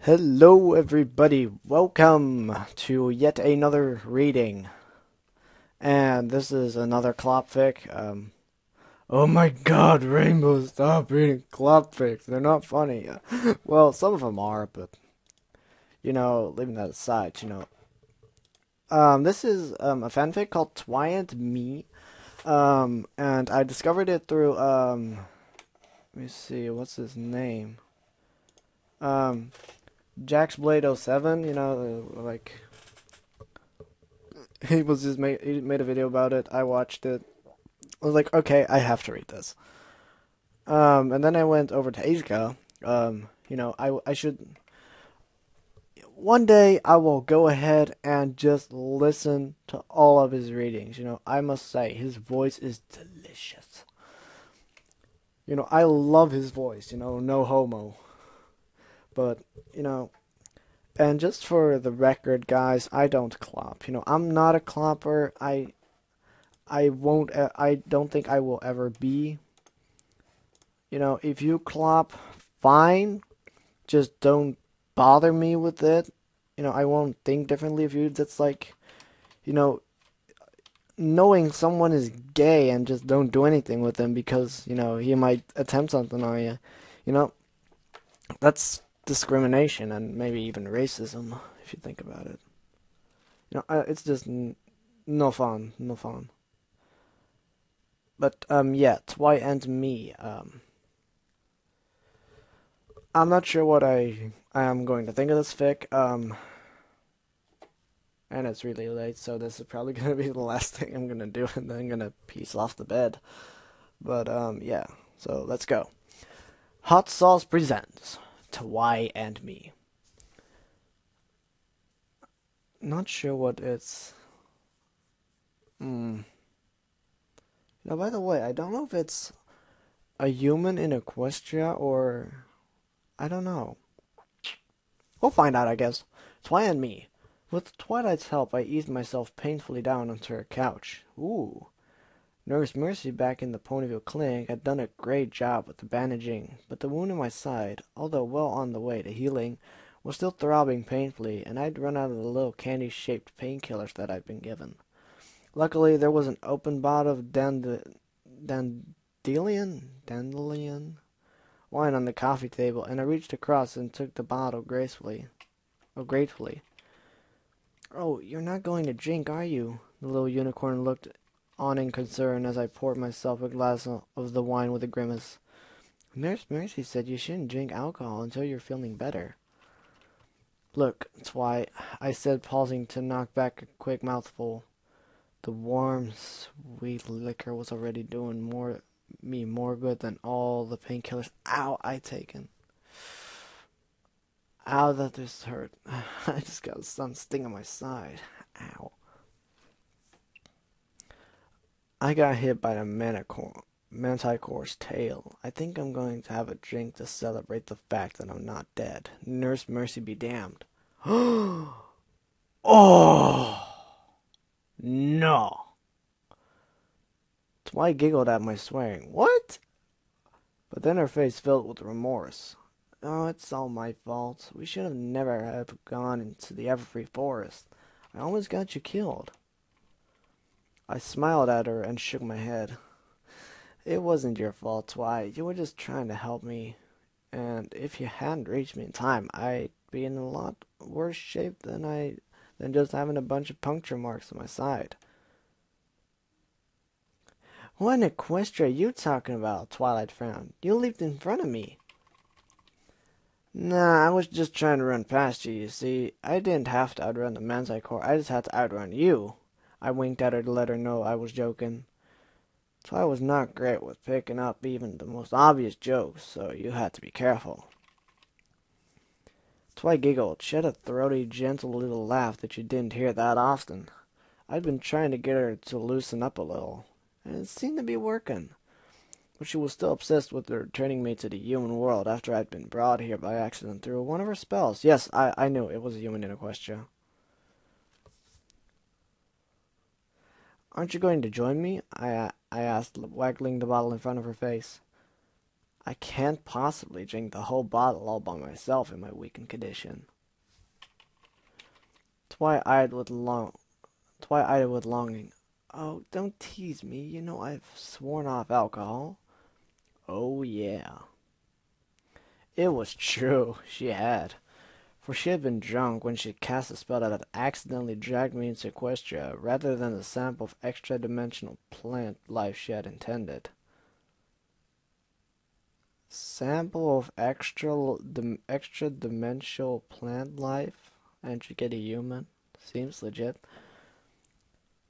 Hello everybody, welcome to yet another reading. And this is another clopfic. Oh my god, Rainbow, stop reading clopfics. They're not funny. Well, some of them are, but leaving that aside. This is a fanfic called Twi And Me. And I discovered it through let me see, what's his name? Jack's Blade 07, like he made a video about it. I watched it. I was like, okay, I have to read this. And then I went over to Asia. I should one day I will go ahead and just listen to all of his readings. I must say his voice is delicious. I love his voice. No homo. But and just for the record, guys, I don't clop. I'm not a clopper. I won't. I don't think I will ever be. If you clop, fine. Just don't bother me with it. I won't think differently of you. That's like, you know, knowing someone is gay and just don't do anything with them because, he might attempt something on you. You know, that's discrimination and maybe even racism if you think about it. It's just no fun, no fun. But yeah, Twi And Me. I'm not sure what I am going to think of this fic. And it's really late, so this is probably gonna be the last thing I'm gonna do, and then I'm gonna piece off the bed. But yeah. So let's go. Hot Sauce presents Twi And Me. Not sure what it's. Now, by the way, I don't know if it's a human in Equestria or I don't know. We'll find out, I guess. Twi And Me. With Twilight's help, I eased myself painfully down onto her couch. Ooh. Nurse Mercy back in the Ponyville clinic had done a great job with the bandaging, but the wound in my side, although well on the way to healing, was still throbbing painfully, and I'd run out of the little candy-shaped painkillers that I'd been given. Luckily, there was an open bottle of dandelion wine on the coffee table, and I reached across and took the bottle gratefully. Oh, you're not going to drink, are you? The little unicorn looked on in concern as I poured myself a glass of the wine with a grimace. Nurse Mercy said you shouldn't drink alcohol until you're feeling better. Look, Twi, I said, pausing to knock back a quick mouthful. The warm, sweet liquor was already doing more good than all the painkillers I'd taken. Ow, that just hurt. I just got some sting on my side. Ow. I got hit by the manticore's tail. I think I'm going to have a drink to celebrate the fact that I'm not dead. Nurse Mercy be damned. Oh! No! Twi giggled at my swearing. What? But then her face filled with remorse. Oh, it's all my fault. We should have never have gone into the Everfree Forest. I almost got you killed. I smiled at her and shook my head. It wasn't your fault, Twi. You were just trying to help me. And if you hadn't reached me in time, I'd be in a lot worse shape than just having a bunch of puncture marks on my side. What in Equestria are you talking about? Twilight frowned. You leaped in front of me. Nah, I was just trying to run past you, you see. I didn't have to outrun the manticore, I just had to outrun you. I winked at her to let her know I was joking. Twi was not great with picking up even the most obvious jokes, so you had to be careful. Twi giggled. She had a throaty, gentle little laugh that you didn't hear that often. I'd been trying to get her to loosen up a little, and it seemed to be working. But she was still obsessed with returning me to the human world after I'd been brought here by accident through one of her spells. Yes, I knew it was a human in Equestria. Aren't you going to join me? I asked, waggling the bottle in front of her face. I can't possibly drink the whole bottle all by myself in my weakened condition. Twi eyed with longing. Oh, don't tease me. You know I've sworn off alcohol. Oh, yeah. It was true. She had. For she had been drunk when she cast a spell that had accidentally dragged me into Equestria, rather than the sample of extra-dimensional plant life she had intended. Sample of extra-dimensional plant life? And she get a human? Seems legit.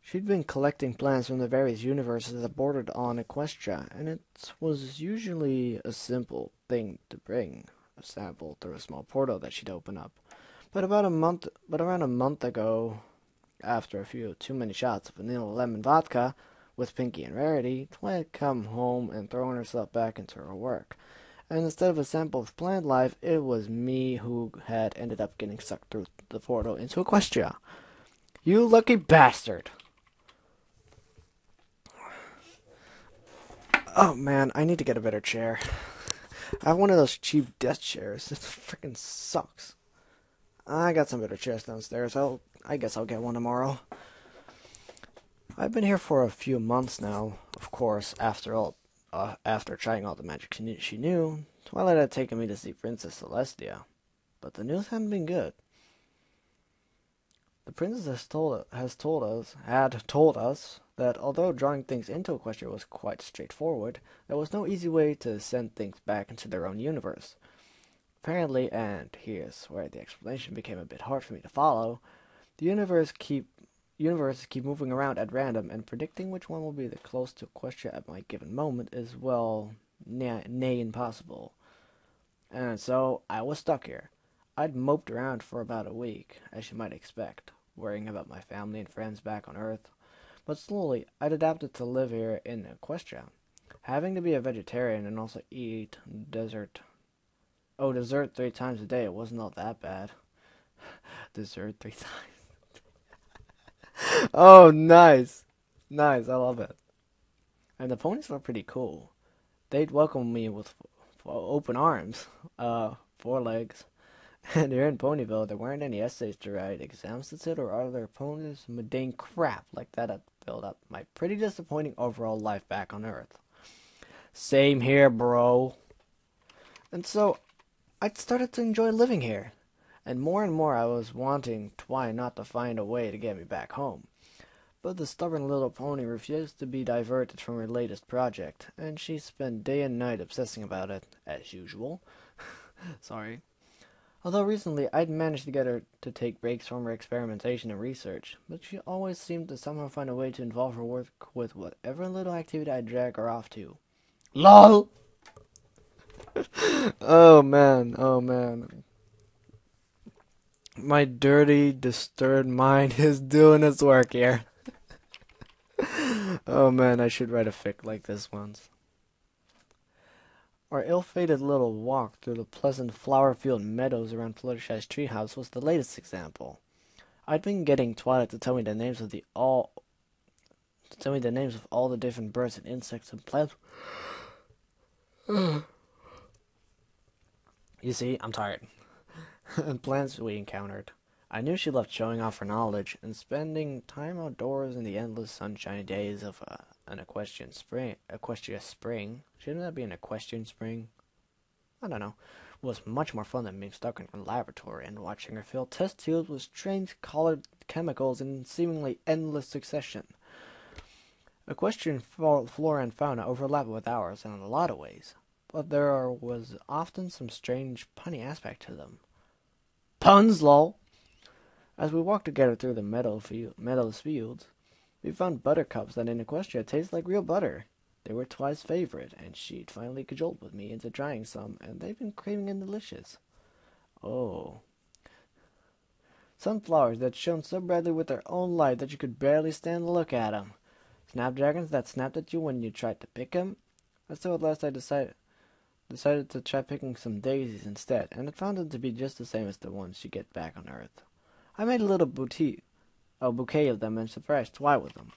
She'd been collecting plants from the various universes that bordered on Equestria, and it was usually a simple thing to bring a sample through a small portal that she'd open up. But around a month ago, after a few too many shots of vanilla lemon vodka with Pinky and Rarity, Twi had come home and thrown herself back into her work. And instead of a sample of plant life, it was me who had ended up getting sucked through the portal into Equestria. You lucky bastard! Oh man, I need to get a better chair. I have one of those cheap desk chairs. It freaking sucks. I got some better chairs downstairs. I guess I'll get one tomorrow. I've been here for a few months now. Of course, after trying all the magic she knew, Twilight had taken me to see Princess Celestia. But the news hadn't been good. The princess had told us that although drawing things into Equestria was quite straightforward, there was no easy way to send things back into their own universe. Apparently, and here's where the explanation became a bit hard for me to follow, the universes keep moving around at random, and predicting which one will be the closest to Equestria at my given moment is, well, nay impossible. And so, I was stuck here. I'd moped around for about a week, as you might expect, worrying about my family and friends back on Earth. But slowly, I'd adapted to live here in Equestria. Having to be a vegetarian and also eat dessert 3 times a day, it wasn't all that bad. Dessert 3 times. Oh, nice. Nice, I love it. And the ponies were pretty cool. They'd welcome me with open arms, 4 legs. And here in Ponyville, there weren't any essays to write, exams to sit, or other ponies mundane crap like that had filled up my pretty disappointing overall life back on Earth. Same here, bro. And so, I'd started to enjoy living here. And more I was wanting Twi not to find a way to get me back home. But the stubborn little pony refused to be diverted from her latest project, and she spent day and night obsessing about it, as usual. Sorry. Although recently I'd managed to get her to take breaks from her experimentation and research, but she always seemed to somehow find a way to involve her work with whatever little activity I'd drag her off to. LOL! Oh man. My dirty, disturbed mind is doing its work here. Oh man, I should write a fic like this once. Our ill-fated little walk through the pleasant flower-filled meadows around Fluttershy's treehouse was the latest example. I'd been getting Twilight to tell me the names of all the different birds and insects and plants. You see, I'm tired. And plants we encountered. I knew she loved showing off her knowledge and spending time outdoors in the endless sunshiny days of an Equestria spring. Shouldn't that be an equestrian spring? I don't know. It was much more fun than being stuck in her laboratory and watching her fill test tubes with strange colored chemicals in seemingly endless succession. Equestrian flora and fauna overlap with ours in a lot of ways, but there was often some strange punny aspect to them. Puns, lol! As we walked together through the meadows fields, we found buttercups that in Equestria taste like real butter. They were Twi's favorite, and she'd finally cajoled with me into trying some, and they've been craving and delicious. Oh. Sunflowers that shone so brightly with their own light that you could barely stand to look at them. Snapdragons that snapped at you when you tried to pick them. And so at last I decided to try picking some daisies instead, and it found them to be just the same as the ones you get back on Earth. I made a little bouquet of them and surprised Twi with them.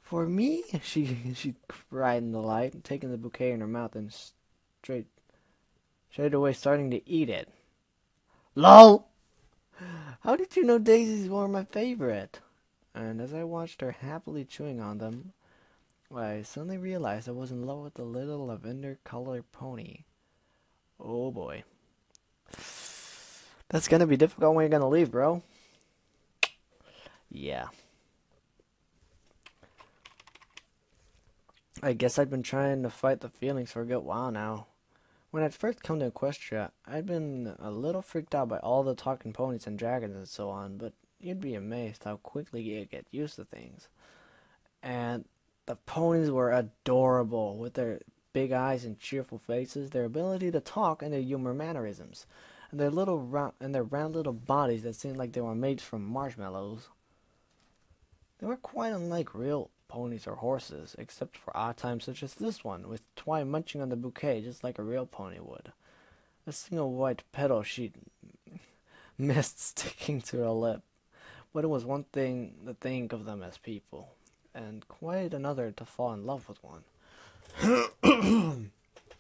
For me? She cried in delight, taking the bouquet in her mouth and straight away starting to eat it. LOL! How did you know daisies were my favorite? And as I watched her happily chewing on them, I suddenly realized I was in love with the little lavender-colored pony. Oh boy. That's gonna be difficult when you're gonna leave, bro. Yeah. I guess I'd been trying to fight the feelings for a good while now. When I'd first come to Equestria, I'd been a little freaked out by all the talking ponies and dragons and so on, but you'd be amazed how quickly you get used to things. And the ponies were adorable, with their big eyes and cheerful faces, their ability to talk, and their humor mannerisms, and their round little bodies that seemed like they were made from marshmallows. They were quite unlike real ponies or horses, except for odd times such as this one, with Twi munching on the bouquet just like a real pony would. A single white petal she'd missed sticking to her lip. But it was one thing to think of them as people, and quite another to fall in love with one.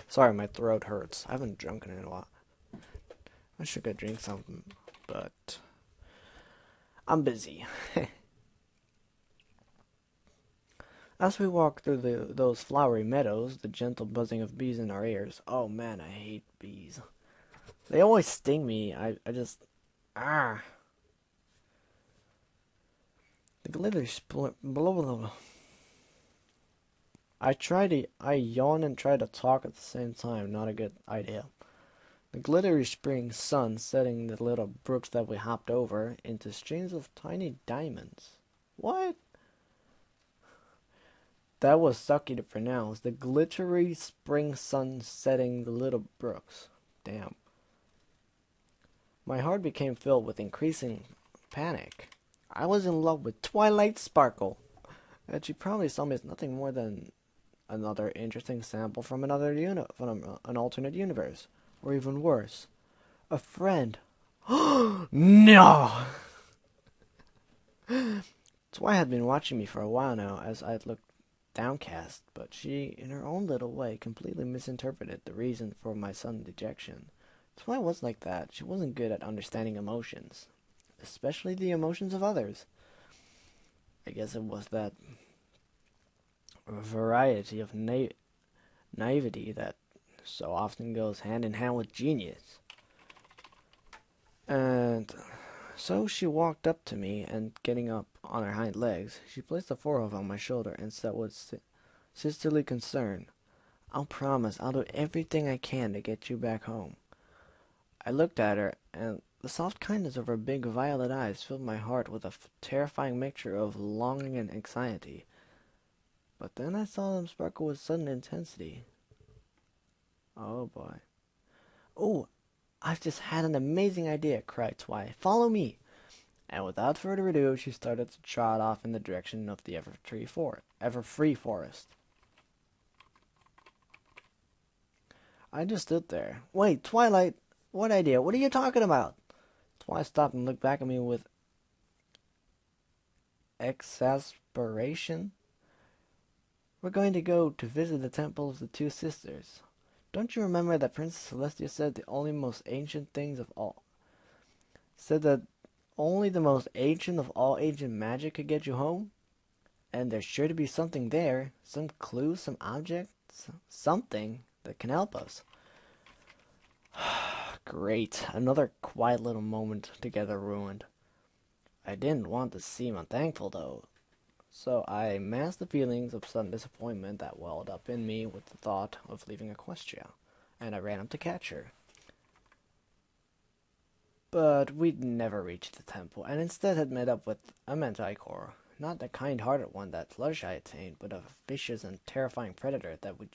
Sorry, my throat hurts. I haven't drunken in a while. I should go drink something, but I'm busy. As we walked through those flowery meadows, the gentle buzzing of bees in our ears. Oh man, I hate bees. They always sting me. I just... Ah. The glitter blah, blah, blah. I yawn and try to talk at the same time. Not a good idea. The glittery spring sun setting the little brooks that we hopped over into streams of tiny diamonds. What? That was sucky to pronounce. The glittery spring sun setting the little brooks. Damn. My heart became filled with increasing panic. I was in love with Twilight Sparkle, and she probably saw me as nothing more than another interesting sample from from an alternate universe, or even worse, a friend. No! Twi had been watching me for a while now, as I looked downcast, but she, in her own little way, completely misinterpreted the reason for my sudden dejection. Twi was like that. She wasn't good at understanding emotions, especially the emotions of others. I guess it was that variety of naivety that so often goes hand in hand with genius. And so she walked up to me, and getting up on her hind legs, she placed a forearm on my shoulder and said with sisterly concern, "I'll promise I'll do everything I can to get you back home." I looked at her, and the soft kindness of her big violet eyes filled my heart with a terrifying mixture of longing and anxiety. But then I saw them sparkle with sudden intensity. Oh boy. "Oh, I've just had an amazing idea," cried Twi. "Follow me." And without further ado, she started to trot off in the direction of the ever-free forest. I just stood there. "Wait, Twilight, what idea? What are you talking about?" Twi stopped and looked back at me with exasperation. "We're going to go to visit the Temple of the Two Sisters. Don't you remember that Princess Celestia said that only the most ancient of all ancient magic could get you home? And there's sure to be something there, some clue, some object, something that can help us." Great. Another quiet little moment together ruined. I didn't want to seem unthankful, though, so I masked the feelings of sudden disappointment that welled up in me with the thought of leaving Equestria, and I ran up to catch her. But we'd never reached the temple, and instead had met up with a manticore. Not the kind-hearted one that Fluttershy had tamed, but a vicious and terrifying predator that we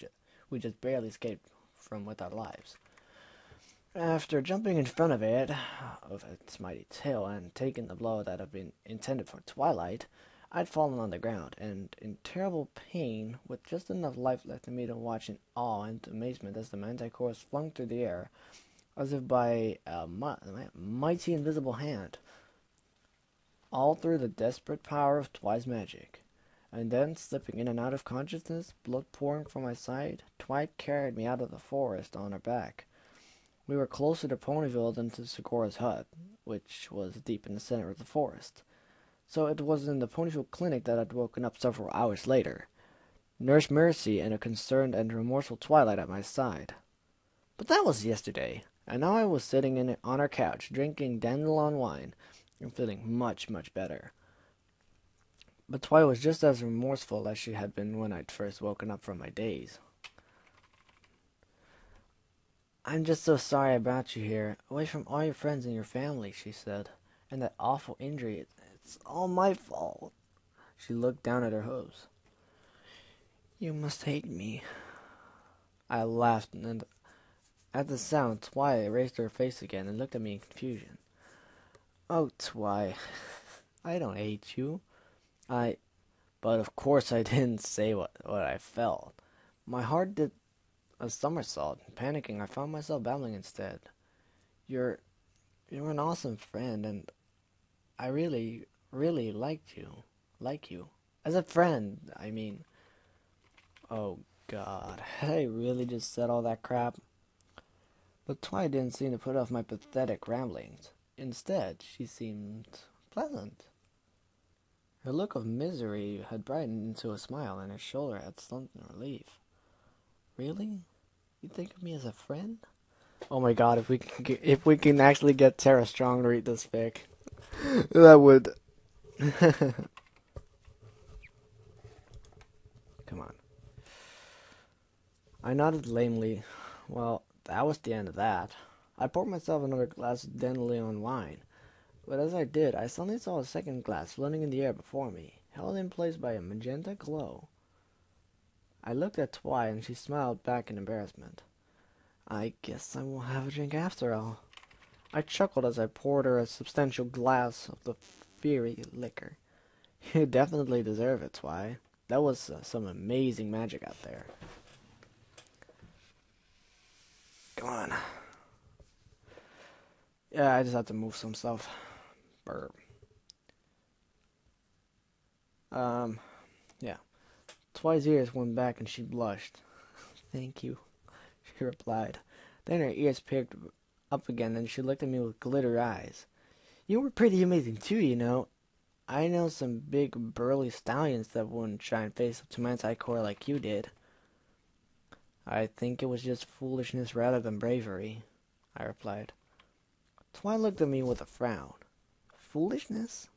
just barely escaped from with our lives. After jumping in front of its mighty tail, and taking the blow that had been intended for Twilight, I'd fallen on the ground, and in terrible pain, with just enough life left in me to watch in awe and amazement as the manticore was flung through the air, as if by a mighty invisible hand, all through the desperate power of Twi's magic. And then, slipping in and out of consciousness, blood pouring from my side, Twi carried me out of the forest on her back. We were closer to Ponyville than to Segora's hut, which was deep in the center of the forest. So it was in the Ponyville clinic that I'd woken up several hours later. Nurse Mercy and a concerned and remorseful Twilight at my side. But that was yesterday, and now I was sitting on our couch, drinking dandelion wine, and feeling much, much better. But Twi was just as remorseful as she had been when I'd first woken up from my daze. "I'm just so sorry I brought you here, away from all your friends and your family," she said. "And that awful injury, it's all my fault." She looked down at her hooves. "You must hate me." I laughed, and at the sound, Twi raised her face again and looked at me in confusion. "Oh, Twi, I don't hate you. But of course I didn't say what I felt. My heart did a somersault. Panicking, I found myself babbling instead. You're an awesome friend, and I really, really liked you. Like you. As a friend, I mean." Oh, God. Had I really just said all that crap? But Twi didn't seem to put off my pathetic ramblings. Instead, she seemed pleasant. Her look of misery had brightened into a smile, and her shoulder had slumped in relief. "Really? You think of me as a friend?" Oh my God! If we can actually get Tara Strong to read this fic, that would. Come on. I nodded lamely. Well, that was the end of that. I poured myself another glass of dandelion wine. But as I did, I suddenly saw a second glass floating in the air before me, held in place by a magenta glow. I looked at Twi, and she smiled back in embarrassment. "I guess I won't have a drink after all." I chuckled as I poured her a substantial glass of the fiery liquor. "You definitely deserve it, Twi. That was some amazing magic out there." Come on. Yeah, I just had to move some stuff. Burp. Yeah. Twi's ears went back and she blushed. "Thank you," she replied. Then her ears perked up again and she looked at me with glitter eyes. "You were pretty amazing too, you know. I know some big burly stallions that wouldn't try and face up to Manticore like you did." "I think it was just foolishness rather than bravery," I replied. Twi looked at me with a frown. "Foolishness?"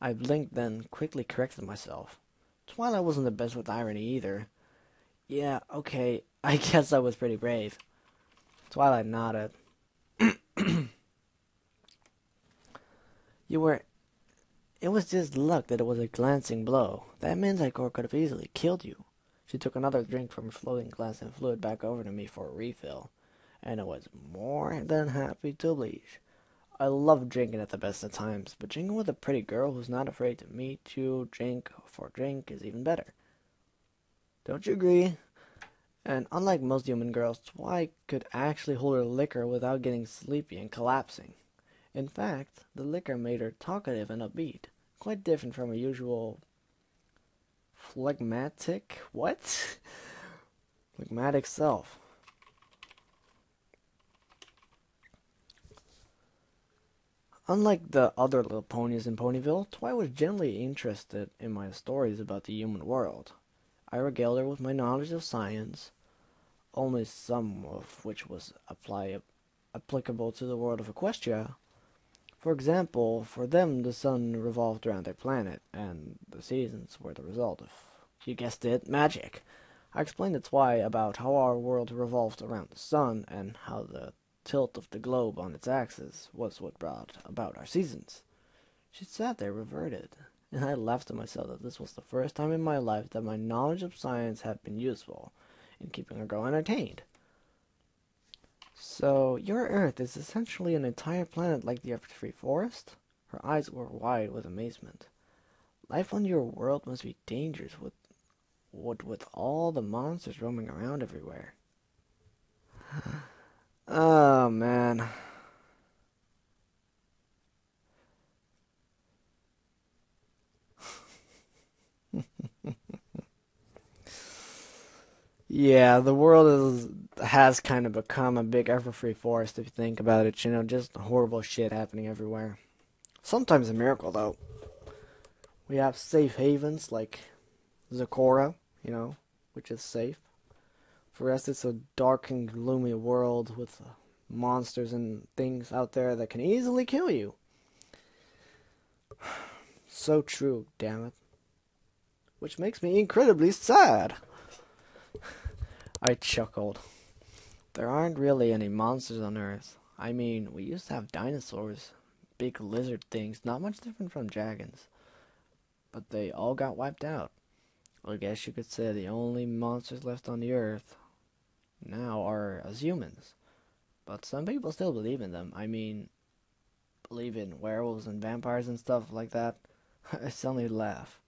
I blinked, then quickly corrected myself. Twilight wasn't the best with irony either. "Yeah, okay, I guess I was pretty brave." Twilight nodded. "You were... It was just luck that it was a glancing blow. That Manticore could have easily killed you." She took another drink from her floating glass and flew it back over to me for a refill. And I was more than happy to oblige. I love drinking at the best of times, but drinking with a pretty girl who's not afraid to meet you, drink for drink, is even better. Don't you agree? And unlike most human girls, Twi could actually hold her liquor without getting sleepy and collapsing. In fact, the liquor made her talkative and upbeat, quite different from her usual phlegmatic phlegmatic self. Unlike the other little ponies in Ponyville, Twi was genuinely interested in my stories about the human world. I regaled her with my knowledge of science, only some of which was applicable to the world of Equestria. For example, for them the sun revolved around their planet, and the seasons were the result of, you guessed it, magic. I explained to Twi about how our world revolved around the sun, and how the tilt of the globe on its axis was what brought about our seasons. She sat there reverted, and I laughed to myself that this was the first time in my life that my knowledge of science had been useful in keeping a girl entertained. "So, your Earth is essentially an entire planet like the Evertree Forest?" Her eyes were wide with amazement. "Life on your world must be dangerous with all the monsters roaming around everywhere." Oh, man. Yeah, the world has kind of become a big everfree forest if you think about it. Just horrible shit happening everywhere. Sometimes a miracle though. We have safe havens like Zakora, which is safe. For the rest, it's a dark and gloomy world with monsters and things out there that can easily kill you. So true, damn it. Which makes me incredibly sad. I chuckled. There aren't really any monsters on Earth. I mean, we used to have dinosaurs, big lizard things, not much different from dragons. But they all got wiped out. I guess you could say the only monsters left on the Earth now are us humans. But some people still believe in them. I mean, believe in werewolves and vampires and stuff like that. I suddenly laugh.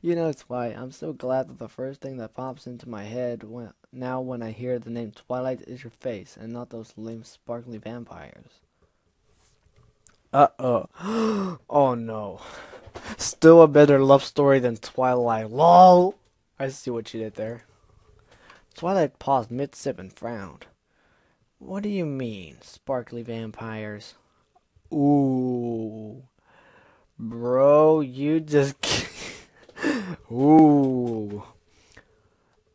It's why I'm so glad that the first thing that pops into my head when I hear the name Twilight is your face and not those lame sparkly vampires. Uh-oh. Oh no. Still a better love story than Twilight. LOL! I see what you did there. Twilight paused mid-sip and frowned. What do you mean, sparkly vampires? Ooh. Bro, you just... Ooh.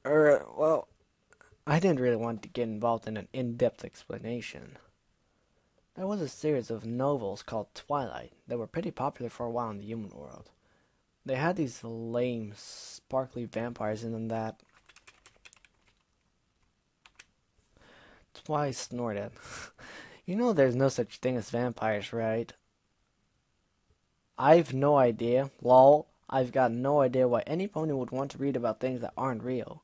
Well, I didn't really want to get involved in an in-depth explanation. There was a series of novels called Twilight that were pretty popular for a while in the human world. They had these lame, sparkly vampires in them that... Twilight snorted. There's no such thing as vampires, right? I've no idea. Lol. I've got no idea why any pony would want to read about things that aren't real.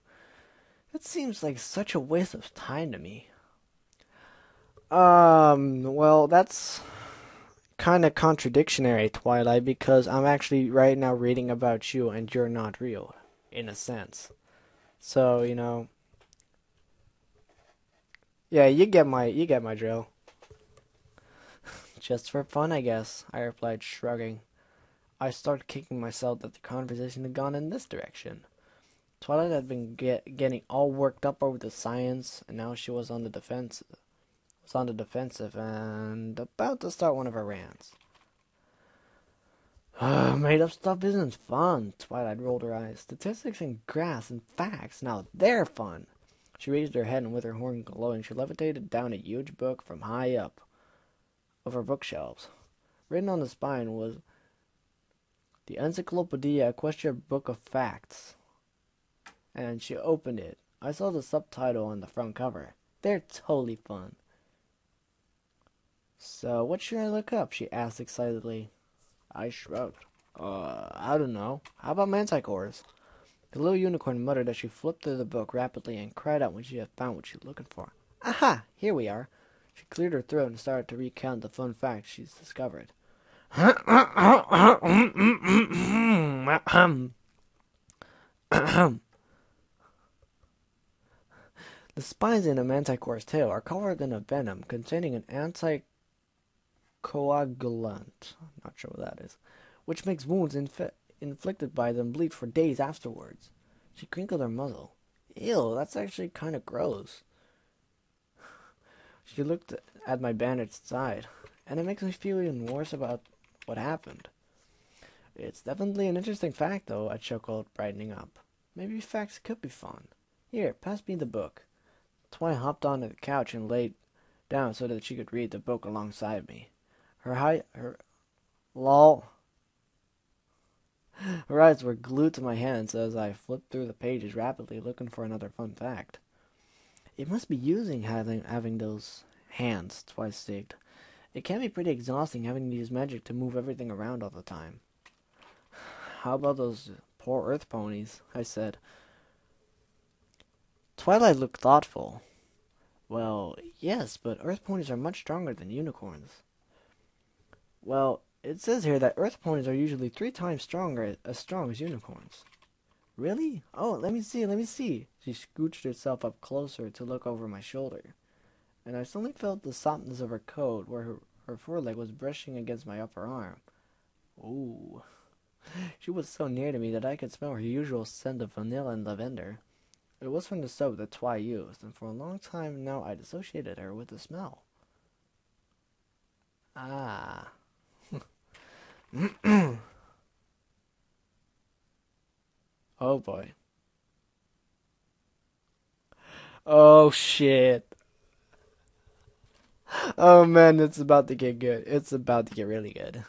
It seems like such a waste of time to me. Well, that's kind of contradictory, Twilight, because I'm actually right now reading about you and you're not real, in a sense. So, yeah, you get my drill. Just for fun, I guess, I replied, shrugging. I started kicking myself that the conversation had gone in this direction. Twilight had been getting all worked up over the science, and now she was on the defensive and about to start one of her rants. Made up stuff isn't fun, Twilight rolled her eyes. Statistics and graphs and facts, now they're fun. She raised her head and with her horn glowing, she levitated down a huge book from high up of her bookshelves. Written on the spine was the Encyclopedia Equestria Book of Facts. And she opened it. I saw the subtitle on the front cover. They're totally fun. So, what should I look up? She asked excitedly. I shrugged. I don't know. How about manticores? The little unicorn muttered as she flipped through the book rapidly and cried out when she had found what she was looking for. Aha! Here we are. She cleared her throat and started to recount the fun facts she's discovered. The spines in a manticore's tail are covered in a venom containing an anticoagulant, not sure what that is, which makes wounds inflicted by them bleed for days afterwards. She crinkled her muzzle. Ew, that's actually kind of gross. She looked at my bandaged side, and it makes me feel even worse about what happened. It's definitely an interesting fact, though, I chuckled, brightening up. Maybe facts could be fun. Here, pass me the book. Twilight hopped onto the couch and laid down so that she could read the book alongside me. Her lol. Her eyes were glued to my hands as I flipped through the pages rapidly, looking for another fun fact. It must be using having those hands, Twilight stigged. It can be pretty exhausting having to use magic to move everything around all the time. How about those poor earth ponies? I said. Twilight looked thoughtful. Well, yes, but earth ponies are much stronger than unicorns. Well, it says here that earth ponies are usually 3 times as strong as unicorns. Really? Oh, let me see. She scooched herself up closer to look over my shoulder, and I suddenly felt the softness of her coat where her foreleg was brushing against my upper arm. Ooh. She was so near to me that I could smell her usual scent of vanilla and lavender. It was from the soap that Twi used, and for a long time now I'd associated her with the smell. Ah. Oh boy. Oh shit. Oh man, it's about to get good. It's about to get really good.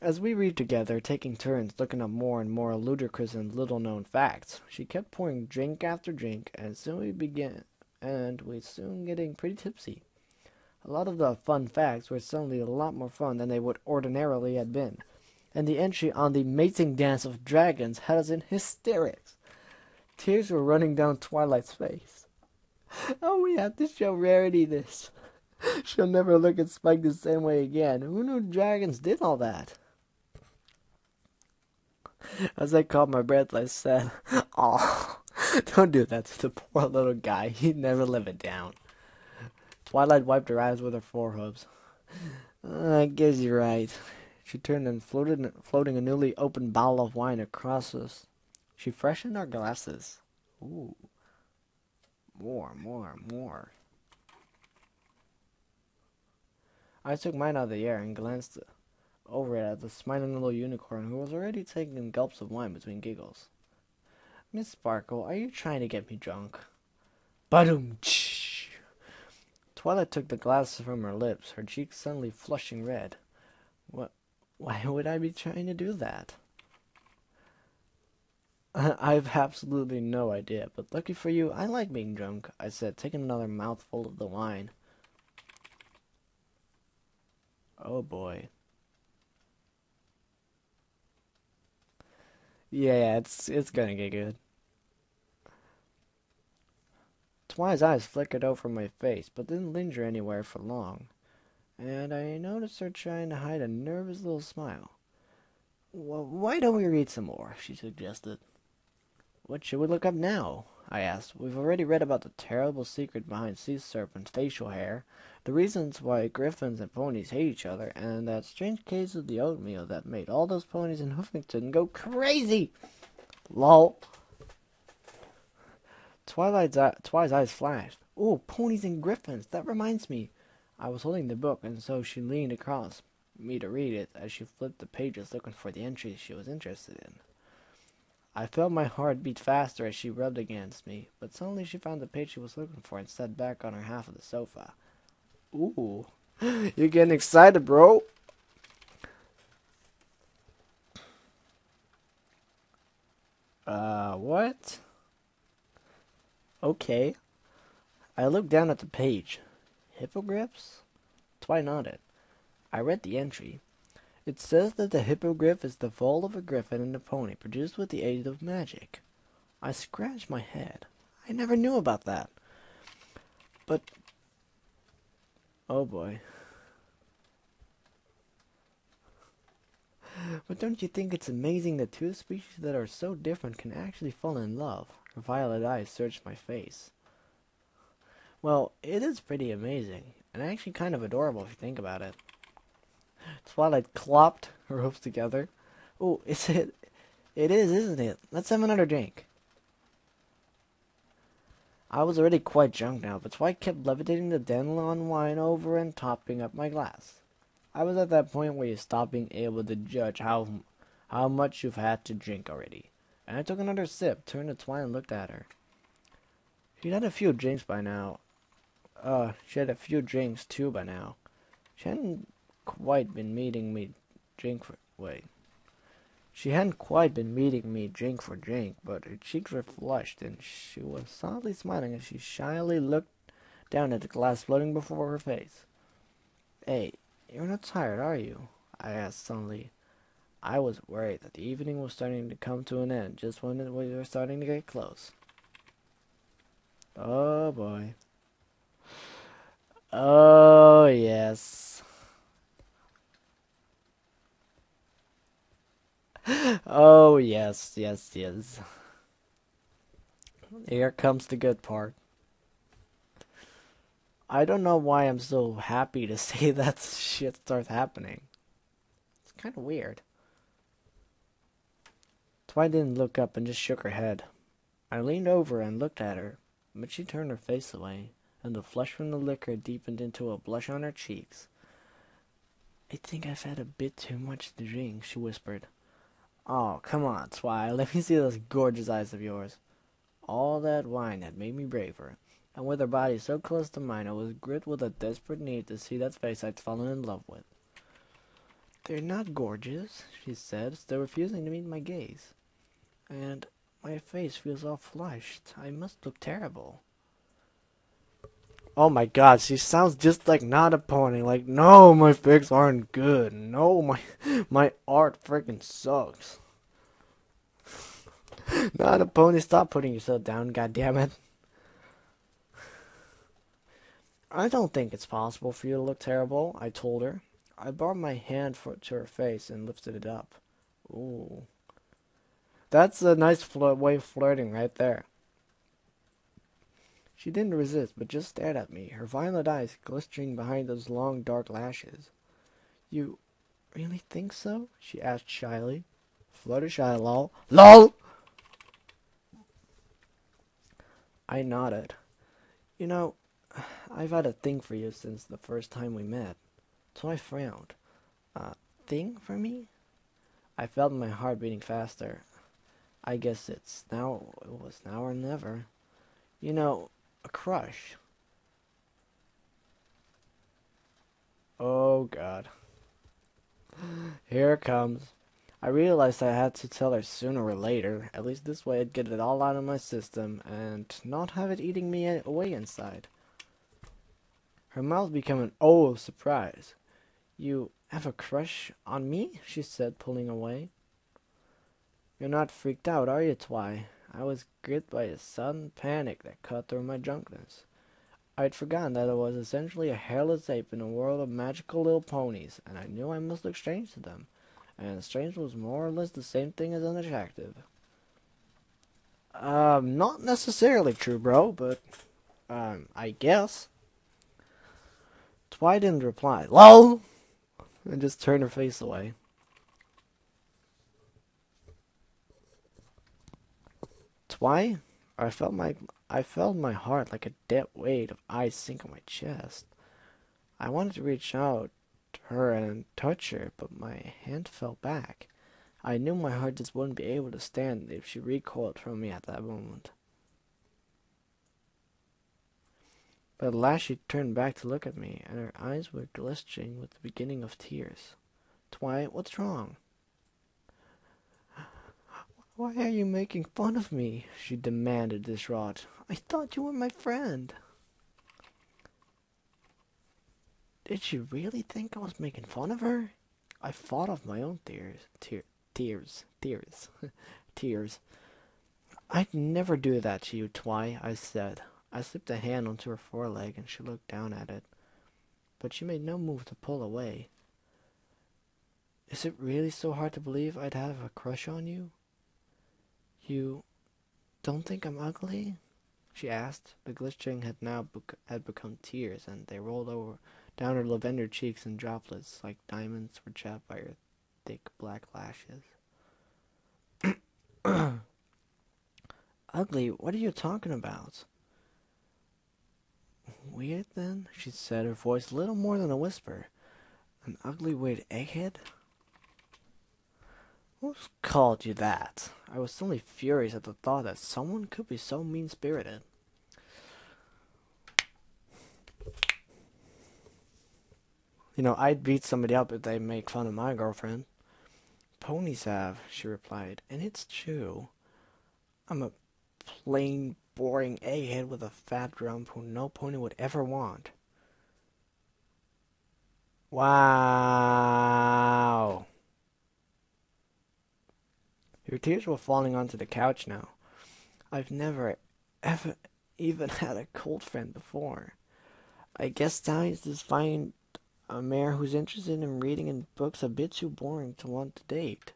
As we read together, taking turns looking up more and more ludicrous and little-known facts, she kept pouring drink after drink, and we soon getting pretty tipsy. A lot of the fun facts were suddenly a lot more fun than they would ordinarily have been, and the entry on the mating dance of dragons had us in hysterics. Tears were running down Twilight's face. Oh, we have to show Rarity this. She'll never look at Spike the same way again. Who knew dragons did all that? As I caught my breath, I said, "Oh, don't do that to the poor little guy. He'd never live it down." Twilight wiped her eyes with her forehooves. I guess you're right. She turned and floating a newly opened bottle of wine across us. She freshened our glasses. Ooh. More. I took mine out of the air and glanced over it at the smiling little unicorn who was already taking gulps of wine between giggles. Miss Sparkle, are you trying to get me drunk? Ba-doom! Twilight took the glasses from her lips, her cheeks suddenly flushing red. What? Why would I be trying to do that? I've absolutely no idea, but lucky for you, I like being drunk, I said, taking another mouthful of the wine. Oh boy. Yeah, it's gonna get good. Twi's eyes flickered over my face, but didn't linger anywhere for long, and I noticed her trying to hide a nervous little smile. Well, why don't we read some more? She suggested. What should we look up now? I asked. We've already read about the terrible secret behind sea serpents' facial hair, the reasons why griffins and ponies hate each other, and that strange case of the oatmeal that made all those ponies in Huffington go crazy. Lol. Twi's eyes flashed. Oh, ponies and griffins. That reminds me. I was holding the book, and so she leaned across me to read it as she flipped the pages looking for the entries she was interested in. I felt my heart beat faster as she rubbed against me, but suddenly she found the page she was looking for and sat back on her half of the sofa. Ooh, you're getting excited, bro. What? Okay. I looked down at the page. Hippogriffs? Twi nodded. I read the entry. It says that the hippogriff is the foal of a griffin and a pony produced with the aid of magic. I scratched my head. I never knew about that. But... oh boy. But don't you think it's amazing that two species that are so different can actually fall in love? Her violet eyes searched my face. Well, it is pretty amazing, and actually kind of adorable if you think about it. Twilight clopped her hooves together. Oh, is it? It is, isn't it? Let's have another drink. I was already quite drunk now, but Twilight kept levitating the dandelion wine over and topping up my glass. I was at that point where you stop being able to judge how much you've had to drink already. And I took another sip, turned to Twilight and looked at her. She'd had a few drinks by now. She had a few drinks too by now. She hadn't quite been meeting me drink for She hadn't quite been meeting me drink for drink, but her cheeks were flushed and she was softly smiling as she shyly looked down at the glass floating before her face. Hey, you're not tired, are you? I asked suddenly. I was worried that the evening was starting to come to an end just when we were starting to get close. Oh boy. Oh yes. Oh yes. Here comes the good part. I don't know why I'm so happy to see that shit starts happening. It's kind of weird. Twi didn't look up and just shook her head. I leaned over and looked at her, but she turned her face away, and the flush from the liquor deepened into a blush on her cheeks. I think I've had a bit too much to drink, she whispered. Oh, come on, Twi, let me see those gorgeous eyes of yours. All that wine had made me braver, and with her body so close to mine, I was gripped with a desperate need to see that face I'd fallen in love with. They're not gorgeous, she said, still refusing to meet my gaze. And my face feels all flushed. I must look terrible. Oh my god, she sounds just like not a pony. Like, no, my pics aren't good. No, my art freaking sucks. Not a pony, stop putting yourself down, goddammit. I don't think it's possible for you to look terrible, I told her. I brought my hand to her face and lifted it up. Ooh. That's a nice way of flirting right there. She didn't resist, but just stared at me, her violet eyes glistening behind those long, dark lashes. You really think so? She asked shyly. Fluttershy, lol. LOL! I nodded. You know, I've had a thing for you since the first time we met. So I frowned. Thing for me? I felt my heart beating faster. I guess it was now or never. You know, a crush. Oh god. Here it comes. I realized I had to tell her sooner or later. At least this way I'd get it all out of my system and not have it eating me away inside. Her mouth became an O of surprise. You have a crush on me? She said, pulling away. You're not freaked out, are you, Twi? I was gripped by a sudden panic that cut through my drunkenness. I'd forgotten that I was essentially a hairless ape in a world of magical little ponies, and I knew I must look strange to them. And strange was more or less the same thing as unattractive. Not necessarily true, bro, but, I guess. Twi didn't reply. LOL! And just turned her face away. Twi? I felt my heart like a dead weight of ice sink on my chest. I wanted to reach out to her and touch her, but my hand fell back. I knew my heart just wouldn't be able to stand if she recoiled from me at that moment. But at last she turned back to look at me, and her eyes were glistening with the beginning of tears. Twi, what's wrong? Why are you making fun of me? She demanded, distraught. I thought you were my friend. Did she really think I was making fun of her? I thought of my own tears. I'd never do that to you, Twi, I said. I slipped a hand onto her foreleg and she looked down at it. But she made no move to pull away. Is it really so hard to believe I'd have a crush on you? You don't think I'm ugly? She asked. The glistering had become tears, and they rolled over down her lavender cheeks in droplets like diamonds were chapped by her thick black lashes. Ugly? What are you talking about? Weird, then? She said, her voice little more than a whisper. An ugly weird egghead? Who's called you that? I was suddenly furious at the thought that someone could be so mean-spirited. You know, I'd beat somebody up if they make fun of my girlfriend. Ponies have, she replied, and it's true. I'm a plain, boring egghead with a fat rump who no pony would ever want. Wow. Her tears were falling onto the couch now. I've never, ever even had a cold friend before. I guess stallions just find a mare who's interested in reading and books a bit too boring to want to date.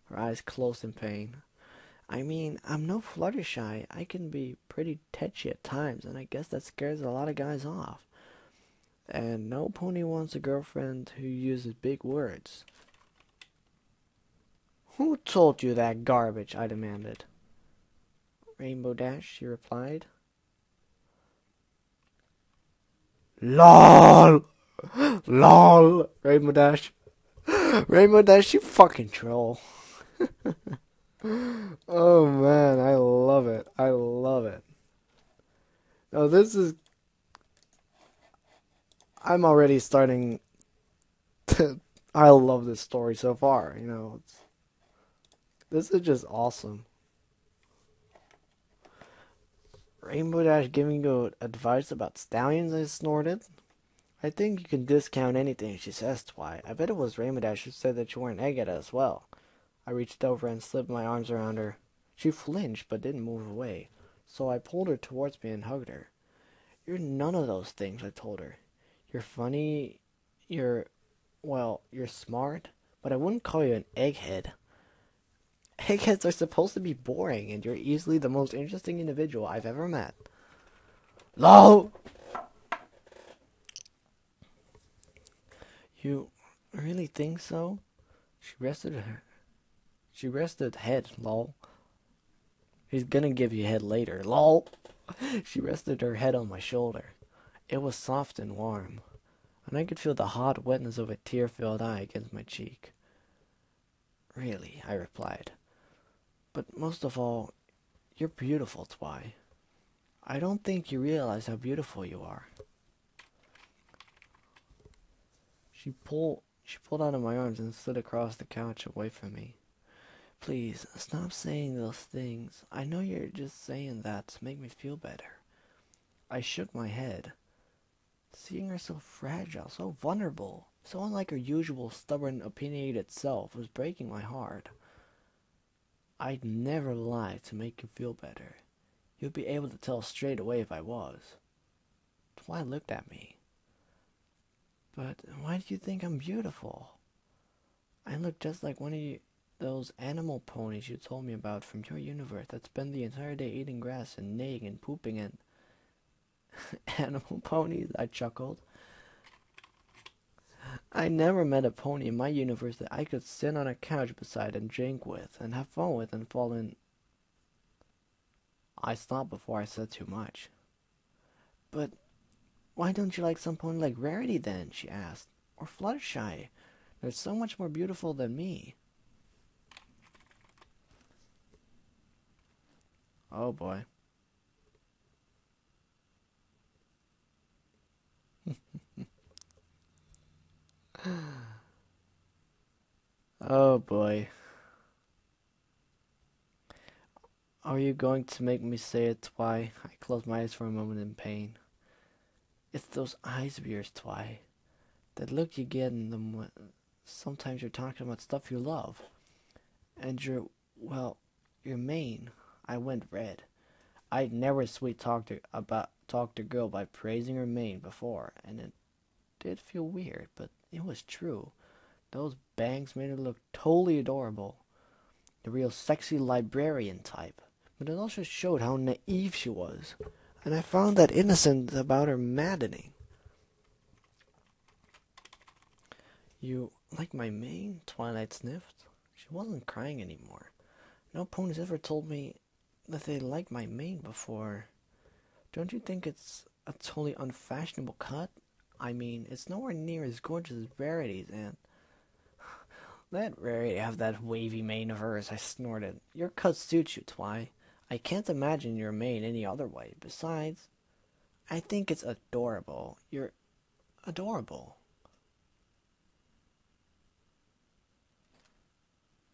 Her eyes closed in pain. I mean, I'm no Fluttershy. I can be pretty tetchy at times, and I guess that scares a lot of guys off. And no pony wants a girlfriend who uses big words. Who told you that garbage? I demanded. Rainbow Dash, she replied. LOL! LOL! Rainbow Dash. Rainbow Dash, you fucking troll. Oh man, I love it. I love it. No, this is... I'm already starting to... I love this story so far, you know. This is just awesome. Rainbow Dash giving you advice about stallions, I snorted. I think you can discount anything she says, Twi. I bet it was Rainbow Dash who said that you were an egghead as well. I reached over and slipped my arms around her. She flinched but didn't move away, so I pulled her towards me and hugged her. You're none of those things, I told her. You're funny, you're smart, but I wouldn't call you an egghead. Eggheads are supposed to be boring, and you're easily the most interesting individual I've ever met. LOL! You really think so? She rested head, lol. He's gonna give you head later, lol. She rested her head on my shoulder. It was soft and warm, and I could feel the hot wetness of a tear-filled eye against my cheek. Really, I replied. But most of all, you're beautiful, Twi. I don't think you realize how beautiful you are. She pulled out of my arms and slid across the couch away from me. Please, stop saying those things. I know you're just saying that to make me feel better. I shook my head. Seeing her so fragile, so vulnerable, so unlike her usual stubborn, opinionated self was breaking my heart. I'd never lie to make you feel better. You'd be able to tell straight away if I was. Twi looked at me. But why do you think I'm beautiful? I look just like one of those animal ponies you told me about from your universe that spend the entire day eating grass and neighing and pooping and... Animal ponies, I chuckled. I never met a pony in my universe that I could sit on a couch beside and drink with and have fun with and fall in. I stopped before I said too much. But why don't you like some pony like Rarity then? She asked. Or Fluttershy. They're so much more beautiful than me. Oh boy. Oh boy. Are you going to make me say it, Twi? I closed my eyes for a moment in pain. It's those eyes of yours, Twi. That look you get in them when sometimes you're talking about stuff you love. And your mane. I went red. I'd never talked a girl by praising her mane before, and it did feel weird, but it was true. Those bangs made her look totally adorable. The real sexy librarian type. But it also showed how naive she was, and I found that innocence about her maddening. You like my mane? Twilight sniffed. She wasn't crying anymore. No ponies ever told me that they liked my mane before. Don't you think it's a totally unfashionable cut? I mean, it's nowhere near as gorgeous as Rarity's, and... Let Rarity have that wavy mane of hers, I snorted. Your cut suits you, Twi. I can't imagine your mane any other way. Besides, I think it's adorable. You're adorable.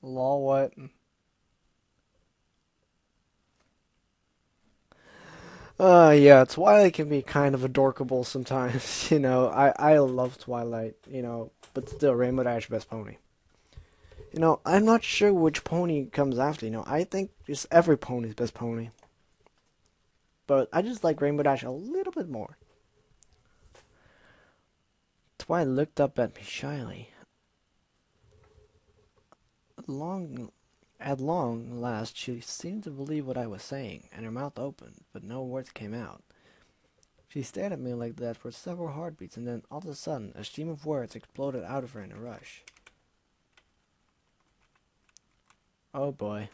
Lol, what? Yeah, Twilight can be kind of adorkable sometimes, you know. I love Twilight, you know, but still, Rainbow Dash best pony. You know, I'm not sure which pony comes after, you know. I think just every pony's best pony. But I just like Rainbow Dash a little bit more. Twilight looked up at me shyly. At long last, she seemed to believe what I was saying, and her mouth opened, but no words came out. She stared at me like that for several heartbeats, and then, all of a sudden, a stream of words exploded out of her in a rush. Oh boy.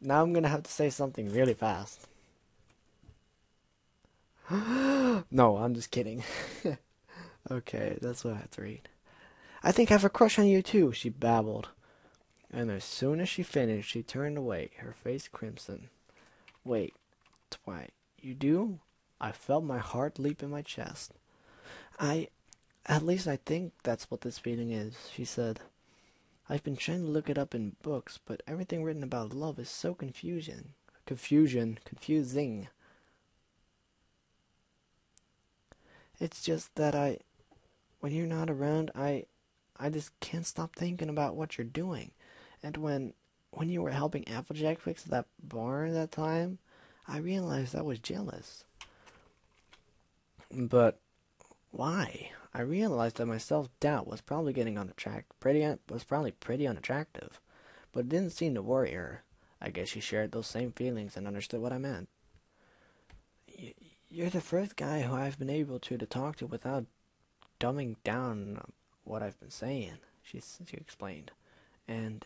Now I'm gonna have to say something really fast. No, I'm just kidding. Okay, that's what I have to read. I think I have a crush on you too, she babbled. And as soon as she finished, she turned away, her face crimson. Wait, Twi, you do? I felt my heart leap in my chest. At least I think that's what this feeling is, she said. I've been trying to look it up in books, but everything written about love is so confusing. Confusing. It's just that when you're not around, I just can't stop thinking about what you're doing. And when you were helping Applejack fix that barn that time, I realized I was jealous. But why? I realized that my self-doubt was probably pretty unattractive, but it didn't seem to worry her. I guess she shared those same feelings and understood what I meant. You're the first guy who I've been able to talk to without dumbing down what I've been saying, she explained. And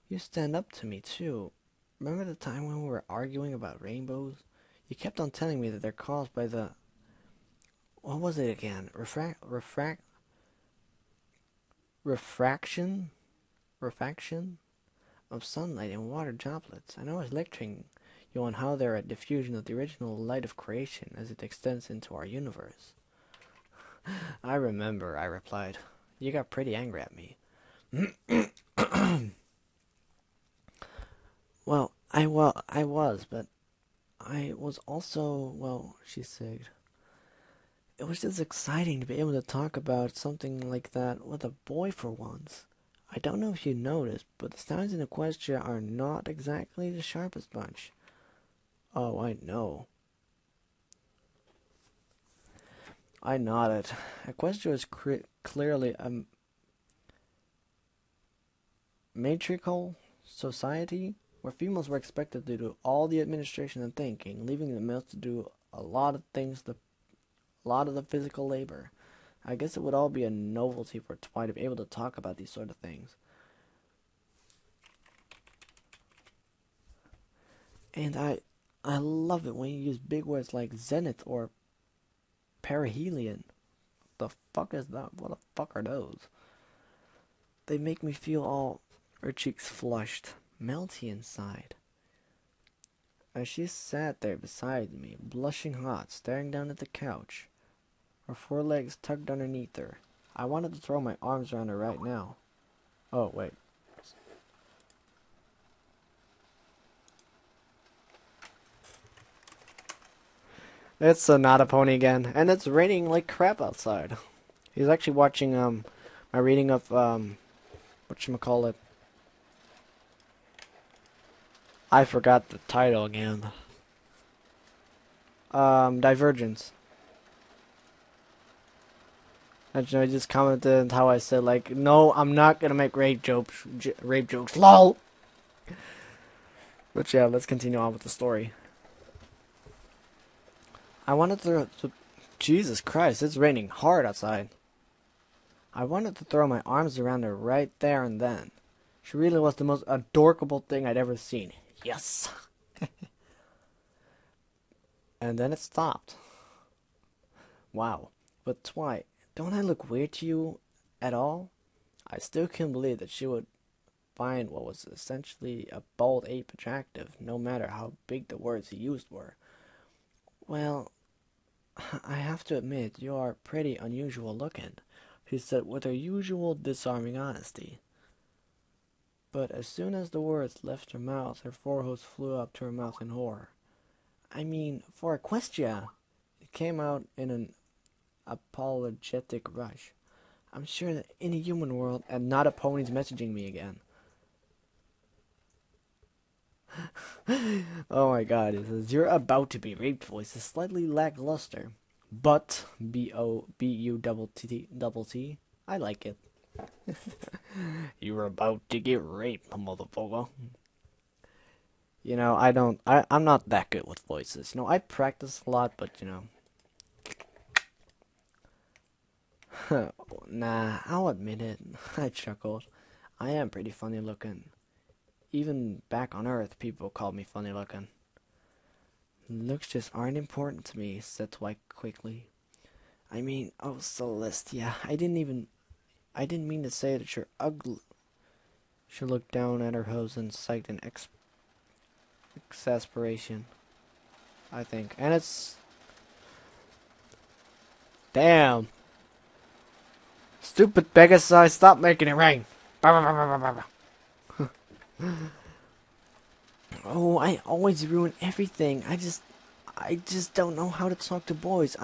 you stand up to me, too. Remember the time when we were arguing about rainbows? You kept on telling me that they're caused by the... What was it again? Refraction of sunlight and water droplets. And I was lecturing you on how they're a diffusion of the original light of creation as it extends into our universe. I remember, I replied. You got pretty angry at me. Well, I was, but I was also, well, she said. It was just exciting to be able to talk about something like that with a boy for once. I don't know if you noticed, but the stallions in Equestria are not exactly the sharpest bunch. Oh, I know. I nodded. Equestria is clearly a matriarchal society where females were expected to do all the administration and thinking, leaving the males to do a lot of the physical labor. I guess it would all be a novelty for Twi to be able to talk about these sort of things. And I love it when you use big words like zenith or perihelion. The fuck is that? What the fuck are those? They make me feel all... Her cheeks flushed, melty inside. As she sat there beside me, blushing hot, staring down at the couch, her forelegs tucked underneath her, I wanted to throw my arms around her right now. Oh, wait. It's not a pony again, and it's raining like crap outside. He's actually watching my reading of whatchamacallit. I forgot the title again. Divergence. And I just commented how I said like, no, I'm not gonna make rape jokes. Lol. But yeah, let's continue on with the story. I wanted to Jesus Christ, it's raining hard outside. I wanted to throw my arms around her right there and then. She really was the most adorable thing I'd ever seen. Yes. And then it stopped. Wow. But Twi, don't I look weird to you at all? I still couldn't believe that she would find what was essentially a bald ape attractive, no matter how big the words he used were. Well, I have to admit, you are pretty unusual looking, she said with her usual disarming honesty. But as soon as the words left her mouth, her forehead flew up to her mouth in horror. I mean, for Equestria, it came out in an apologetic rush. I'm sure that in a human world, and not a pony's messaging me again. Oh my god, it says, you're about to be raped voice is slightly lackluster. But, B-O-B-U-T-T, I like it. You're about to get raped, motherfucker. You know, I'm not that good with voices. You know, I practice a lot, but, you know. Nah, I'll admit it. I chuckled. I am pretty funny looking. Even back on Earth, people called me funny looking. Looks just aren't important to me, said Twi quickly. I mean, oh, Celestia, I didn't mean to say that you're ugly. She looked down at her hose and sighed in exasperation, I think. And it's... Damn. Stupid Pegasus, stop making it rain. Oh, I always ruin everything. I just don't know how to talk to boys.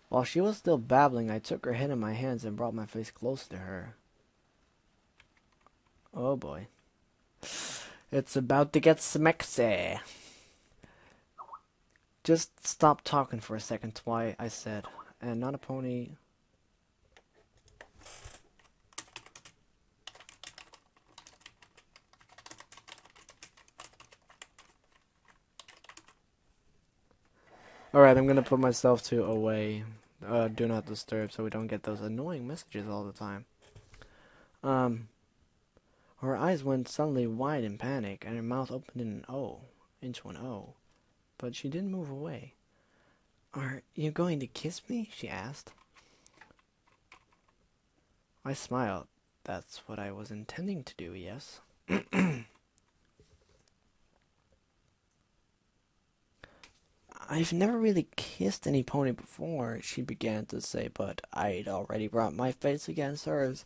While she was still babbling, I took her head in my hands and brought my face close to her. Oh boy. It's about to get smexy. Just stop talking for a second, Twi, I said. And not a pony. Alright, I'm gonna put myself to away. Do not disturb so we don't get those annoying messages all the time. Her eyes went suddenly wide in panic, and her mouth opened into an O. But she didn't move away. Are you going to kiss me? She asked. I smiled. That's what I was intending to do, yes. I've never really kissed any pony before, she began to say, but I'd already brought my face against hers,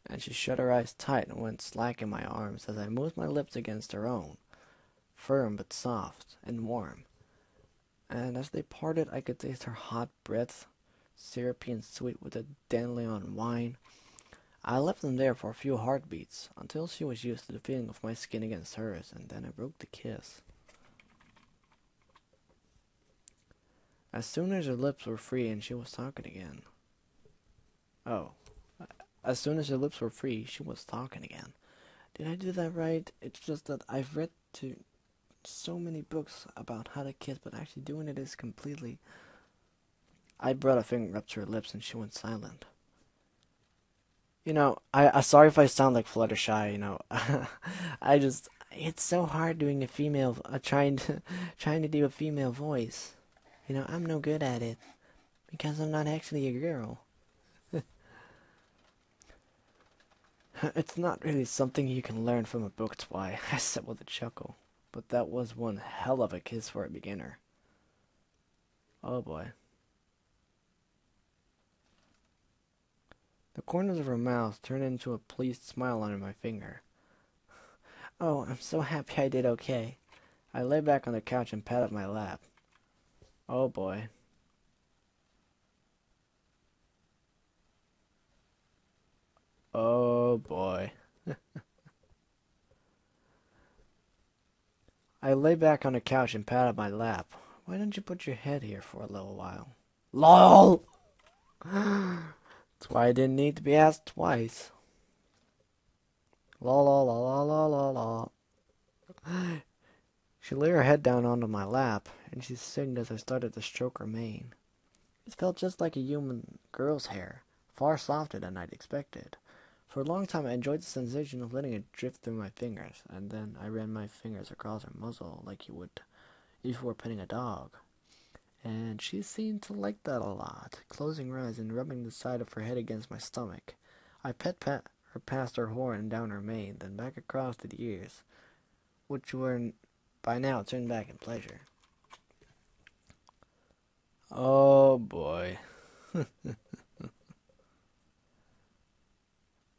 and she shut her eyes tight and went slack in my arms as I moved my lips against her own, firm but soft and warm. And as they parted, I could taste her hot breath, syrupy and sweet with a dandelion wine. I left them there for a few heartbeats, until she was used to the feeling of my skin against hers, and then I broke the kiss. As soon as her lips were free and she was talking again. As soon as her lips were free, she was talking again. Did I do that right? It's just that I've read so many books about how to kiss, but actually doing it is completely... I brought a finger up to her lips and she went silent. You know, I sorry if I sound like Fluttershy, you know. It's so hard doing a female, trying to do a female voice. You know, I'm no good at it, because I'm not actually a girl. It's not really something you can learn from a book, Twi, I said with a chuckle. But that was one hell of a kiss for a beginner. Oh boy. The corners of her mouth turned into a pleased smile under my finger. Oh, I'm so happy I did okay. I lay back on the couch and patted my lap. Oh boy. Oh boy. I lay back on the couch and patted my lap. Why don't you put your head here for a little while? LOL! That's why I didn't need to be asked twice. La la la la la la la. She lay her head down onto my lap, and she sighed as I started to stroke her mane. It felt just like a human girl's hair, far softer than I'd expected. For a long time I enjoyed the sensation of letting it drift through my fingers, and then I ran my fingers across her muzzle like you would if you were petting a dog. And she seemed to like that a lot, closing her eyes and rubbing the side of her head against my stomach. I pet her past her horn and down her mane, then back across to the ears, which were by now turned back in pleasure. Oh boy.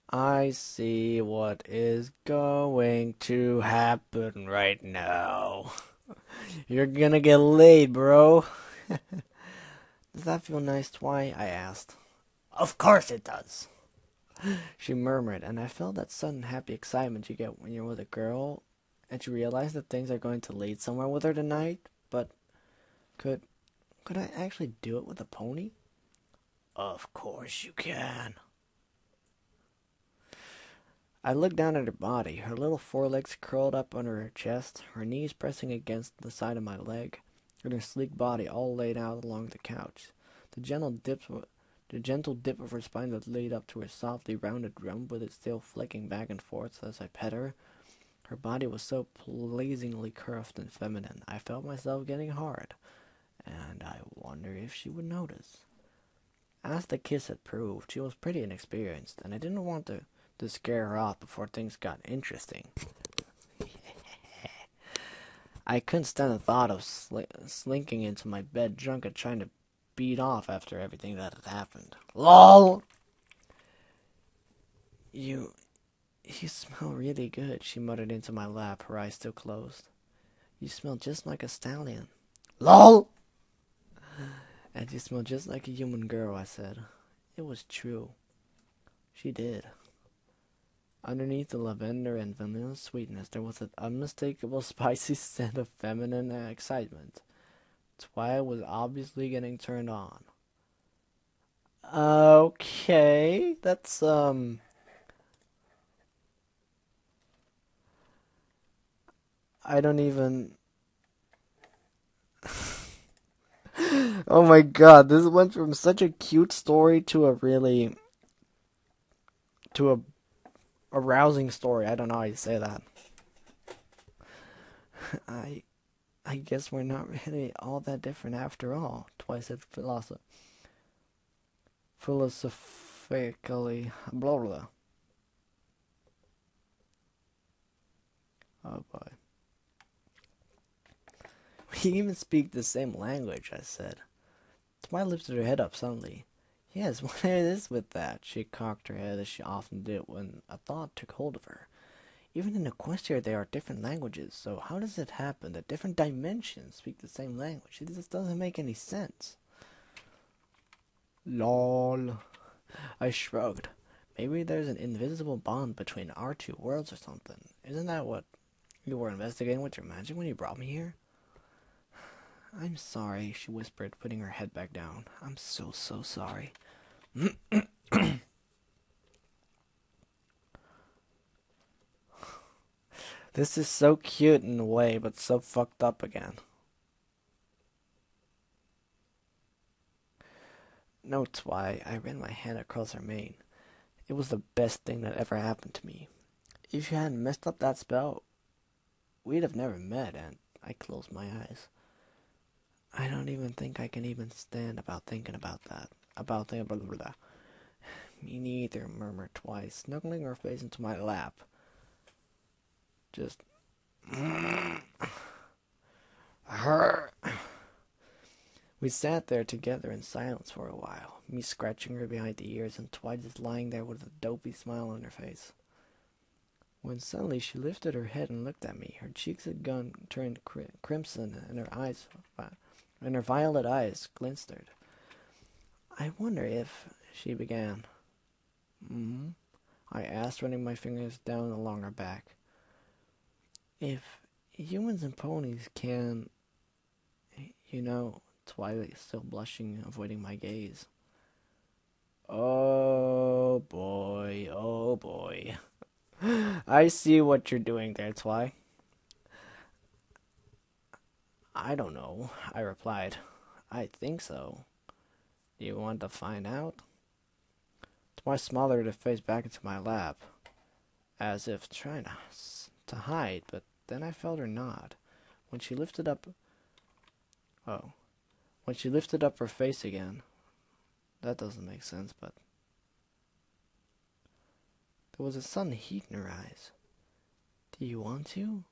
I see what is going to happen right now. You're gonna get laid, bro. Does that feel nice, Twi? I asked. Of course it does, she murmured, and I felt that sudden happy excitement you get when you're with a girl and you realize that things are going to lead somewhere with her tonight. But could I actually do it with a pony? Of course you can. I looked down at her body, her little forelegs curled up under her chest, her knees pressing against the side of my leg, and her sleek body all laid out along the couch. The gentle dip of her spine that laid up to her softly rounded rump with its tail flicking back and forth as I pet her. Her body was so pleasingly curved and feminine, I felt myself getting hard, and I wondered if she would notice. As the kiss had proved, she was pretty inexperienced, and I didn't want to scare her off before things got interesting. I couldn't stand the thought of slinking into my bed drunk and trying to beat off after everything that had happened. LOL! You smell really good, she muttered into my lap, her eyes still closed. You smell just like a stallion. LOL! And you smell just like a human girl, I said. It was true. She did. Underneath the lavender and vanilla sweetness, there was an unmistakable spicy scent of feminine excitement. Twi was obviously getting turned on. Okay, that's, I don't even... Oh my god, this went from such a cute story to a really... to a arousing story. I don't know how you say that. I guess we're not really all that different after all, Twi said philosophically. Blah blah. Oh boy. We even speak the same language, I said. Twi lifted her head up suddenly. Yes, what it is with that? She cocked her head as she often did when a thought took hold of her. Even in Equestria there are different languages, so how does it happen that different dimensions speak the same language? It just doesn't make any sense. LOL. I shrugged. Maybe there's an invisible bond between our two worlds or something. Isn't that what you were investigating with your magic when you brought me here? I'm sorry, she whispered, putting her head back down. I'm so sorry. This is so cute in a way, but so fucked up again. No, Twi, I ran my hand across her mane. It was the best thing that ever happened to me. If you hadn't messed up that spell, we'd have never met, and I closed my eyes. I don't even think I can even stand about thinking about that. About thinking blah, blah, blah. Me neither, murmured Twi, snuggling her face into my lap. Just... her. We sat there together in silence for a while, me scratching her behind the ears and Twi just lying there with a dopey smile on her face. When suddenly she lifted her head and looked at me, her cheeks had turned crimson and her violet eyes glinstered. I wonder if... she began. Mm-hmm, I asked, running my fingers down along her back. If humans and ponies can... you know... Twilight still blushing, avoiding my gaze. Oh boy, oh boy. I see what you're doing there, Twi. I don't know, I replied. I think so. Do you want to find out? Twi smothered her face back into my lap, as if trying to hide, but then I felt her nod. When she lifted up... When she lifted up her face again. That doesn't make sense, but... there was a sudden heat in her eyes. Do you want to?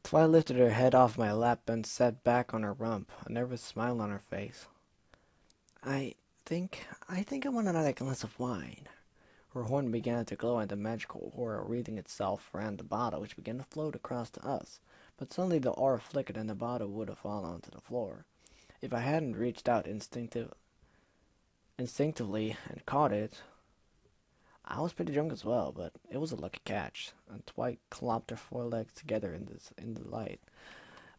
Twi lifted her head off my lap and sat back on her rump, a nervous smile on her face. I think I want another glass of wine. Her horn began to glow and the magical aura wreathing itself around the bottle, which began to float across to us. But suddenly the aura flickered and the bottle would have fallen onto the floor. If I hadn't reached out instinctively and caught it, I was pretty drunk as well, but it was a lucky catch. And Twi clopped her forelegs together in the light.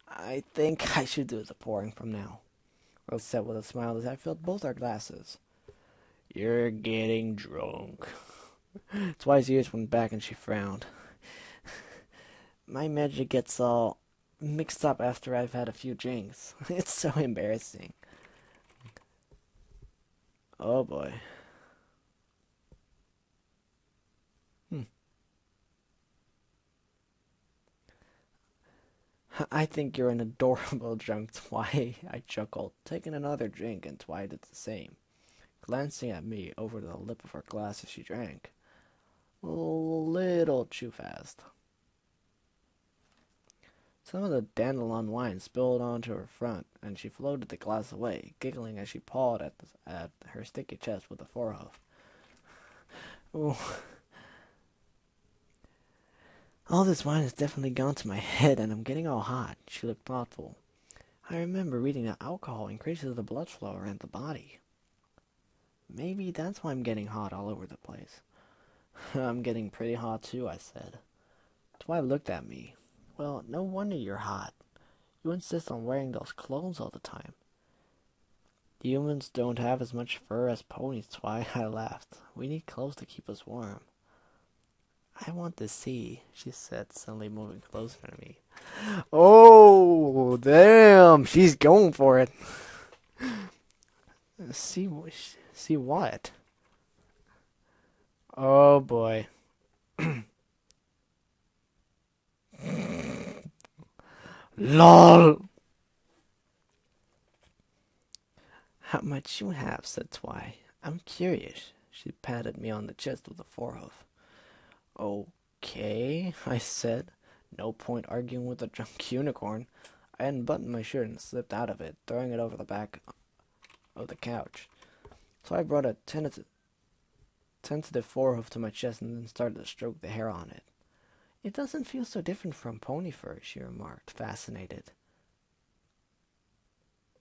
I think I should do the pouring from now, Rose said with a smile as I filled both our glasses. You're getting drunk. Twi's ears went back and she frowned. My magic gets all mixed up after I've had a few drinks. It's so embarrassing. Oh boy. Hmm. I think you're an adorable drunk, Twi. I chuckled, taking another drink, and Twi did the same, glancing at me over the lip of her glass as she drank. A little too fast. Some of the dandelion wine spilled onto her front, and she floated the glass away, giggling as she pawed at her sticky chest with a forehoof. Ooh, all this wine has definitely gone to my head, and I'm getting all hot. She looked thoughtful. I remember reading that alcohol increases the blood flow around the body. Maybe that's why I'm getting hot all over the place. I'm getting pretty hot too, I said. Dwight looked at me. Well, no wonder you're hot. You insist on wearing those clothes all the time. Humans don't have as much fur as ponies, Twi. I laughed. We need clothes to keep us warm. I want to see, she said, suddenly moving closer to me. Oh, damn, she's going for it. See, see what? Oh boy. LOL. How much you have, said Twi. I'm curious. She patted me on the chest with a forehoof. Okay, I said. No point arguing with a drunk unicorn. I unbuttoned my shirt and slipped out of it, throwing it over the back of the couch. So I brought a tentative forehoof to my chest and then started to stroke the hair on it. It doesn't feel so different from pony fur, she remarked, fascinated.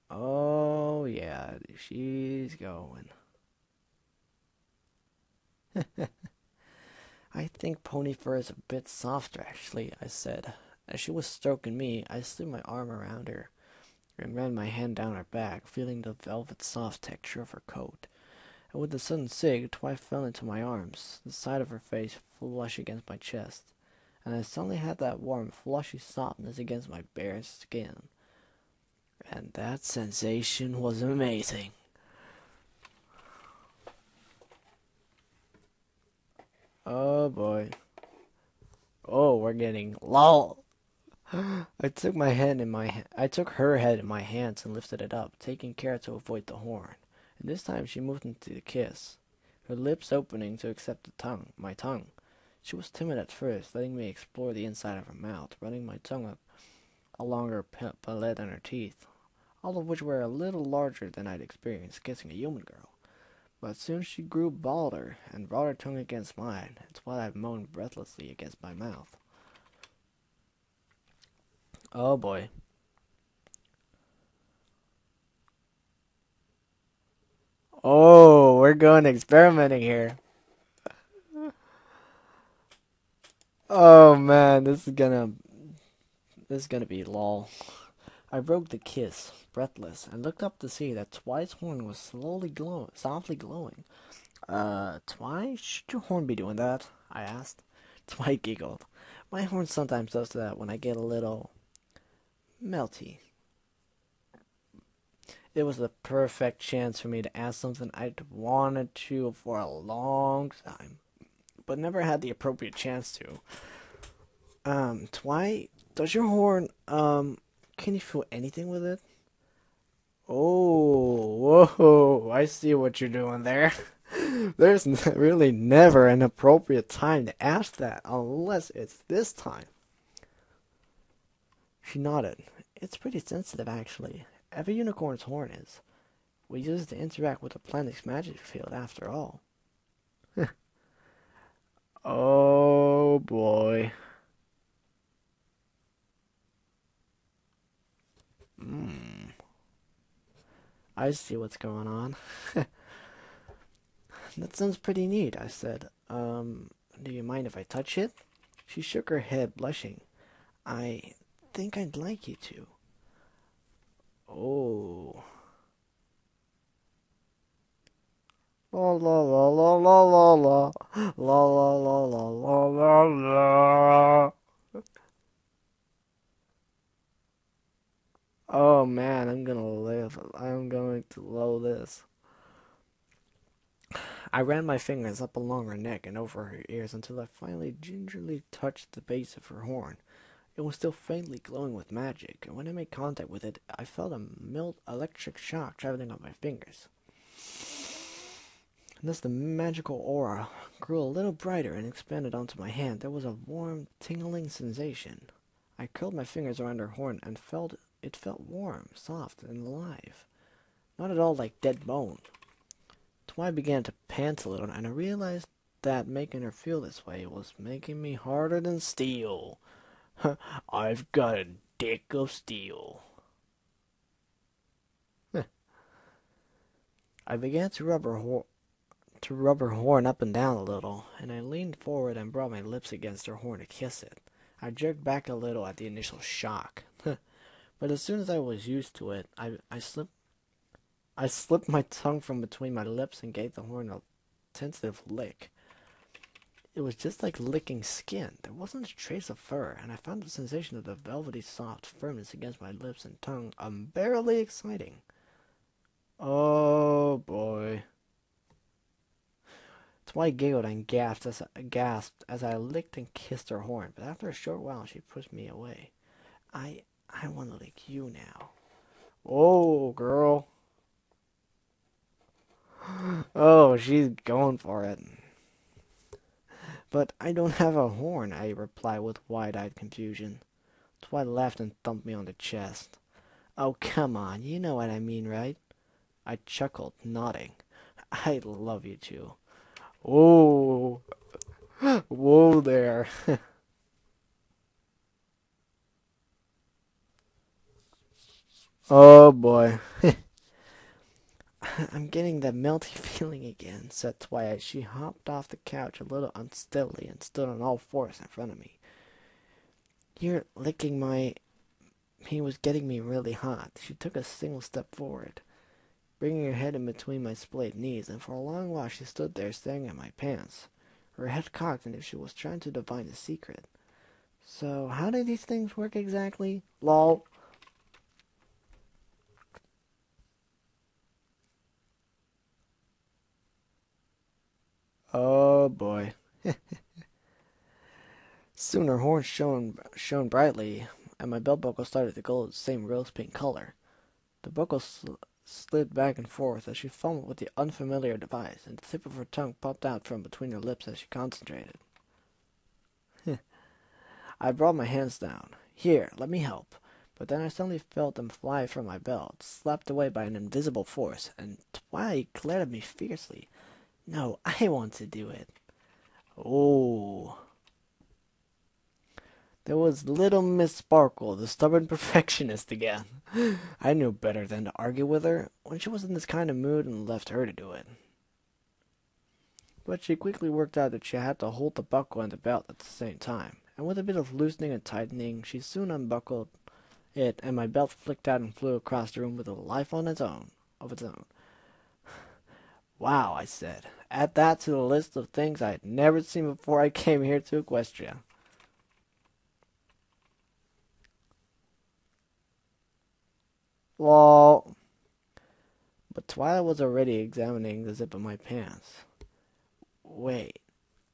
Oh, yeah, she's going. I think pony fur is a bit softer, actually, I said. As she was stroking me, I slid my arm around her and ran my hand down her back, feeling the velvet soft texture of her coat. And with a sudden sig, Twi fell into my arms, the side of her face flush against my chest, and I suddenly had that warm, flushy softness against my bare skin. And that sensation was amazing. Oh boy. Oh, we're getting lol. I took her head in my hands and lifted it up, taking care to avoid the horn. And this time she moved into the kiss, her lips opening to accept my tongue. She was timid at first, letting me explore the inside of her mouth, running my tongue up along her palate and her teeth, all of which were a little larger than I'd experienced kissing a human girl. But soon she grew bolder and brought her tongue against mine, and while I moaned breathlessly against my mouth. Oh boy. Oh, we're going experimenting here. Oh man, this is gonna be lol. I broke the kiss, breathless, and looked up to see that Twi's horn was softly glowing. Twi, should your horn be doing that? I asked. Twi giggled. My horn sometimes does that when I get a little melty. It was the perfect chance for me to ask something I'd wanted to for a long time, but never had the appropriate chance to. Twi, does your horn, can you feel anything with it? Oh, whoa, I see what you're doing there. There's really never an appropriate time to ask that, unless it's this time. She nodded. It's pretty sensitive, actually. Every unicorn's horn is. We use it to interact with the planet's magic field, after all. Oh, boy. Hmm. I see what's going on. That sounds pretty neat, I said. Do you mind if I touch it? She shook her head, blushing. I think I'd like you to. Oh. La la la la la la la. La la la la la la la. this. I ran my fingers up along her neck and over her ears until I finally gingerly touched the base of her horn. It was still faintly glowing with magic, and when I made contact with it, I felt a mild electric shock traveling up my fingers. And as the magical aura grew a little brighter and expanded onto my hand, there was a warm, tingling sensation. I curled my fingers around her horn and it felt warm, soft, and alive. Not at all like dead bone. Twi began to pant a little, and I realized that making her feel this way was making me harder than steel. I've got a dick of steel. I began to rub her horn up and down a little, and I leaned forward and brought my lips against her horn to kiss it. I jerked back a little at the initial shock, but as soon as I was used to it, I slipped my tongue from between my lips and gave the horn a tentative lick. It was just like licking skin. There wasn't a trace of fur, and I found the sensation of the velvety soft firmness against my lips and tongue unbearably exciting. Oh boy. Twi giggled and gasped as I licked and kissed her horn, but after a short while she pushed me away. I want to lick you now. Oh, girl. Oh, she's going for it. But I don't have a horn, I replied with wide-eyed confusion. Twi laughed and thumped me on the chest. Oh, come on, you know what I mean, right? I chuckled, nodding. I love you too. Oh, whoa there. Oh boy. I'm getting that melty feeling again, said Twi as she hopped off the couch a little unsteadily and stood on all fours in front of me. You're licking my... He was getting me really hot. She took a single step forward, bringing her head in between my splayed knees, and for a long while she stood there staring at my pants, her head cocked as if she was trying to divine the secret. So, how do these things work exactly? Lol. Oh boy. Soon her horn shone brightly, and my belt buckle started to glow the same rose pink color. The buckle slid back and forth as she fumbled with the unfamiliar device, and the tip of her tongue popped out from between her lips as she concentrated. I brought my hands down. Here, let me help. But then I suddenly felt them fly from my belt, slapped away by an invisible force, and Twi glared at me fiercely. No, I want to do it. Oh. There was little Miss Sparkle, the stubborn perfectionist again. I knew better than to argue with her when she was in this kind of mood and left her to do it. But she quickly worked out that she had to hold the buckle and the belt at the same time, and with a bit of loosening and tightening, she soon unbuckled it, and my belt flicked out and flew across the room with a life of its own. Wow, I said. Add that to the list of things I had never seen before I came here to Equestria. Lol. But Twilight was already examining the zip of my pants. Wait,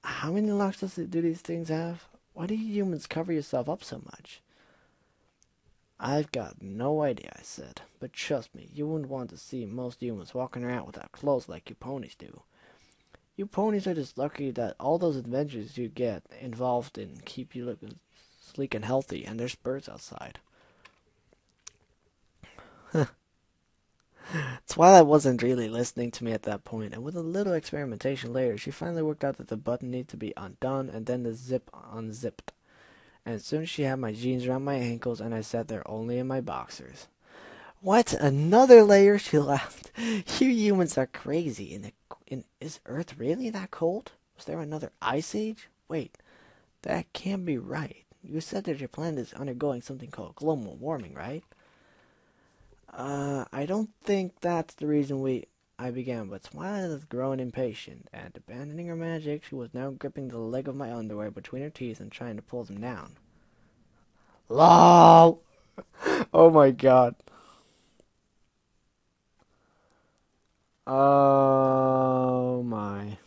how many locks do these things have? Why do you humans cover yourself up so much? I've got no idea, I said. But trust me, you wouldn't want to see most humans walking around without clothes like you ponies do. You ponies are just lucky that all those adventures you get involved in keep you looking sleek and healthy, and there's birds outside. Twilight wasn't really listening to me at that point, and with a little experimentation later, she finally worked out that the button needed to be undone and then the zip unzipped. And soon she had my jeans around my ankles, and I sat there only in my boxers. What? Another layer? She laughed. You humans are crazy. Is Earth really that cold? Was there another ice age? Wait, that can't be right. You said that your planet is undergoing something called global warming, right? I don't think that's the reason I began, but Twilight had grown impatient, and abandoning her magic, she was now gripping the leg of my underwear between her teeth and trying to pull them down. LOL! Oh my god. Oh my.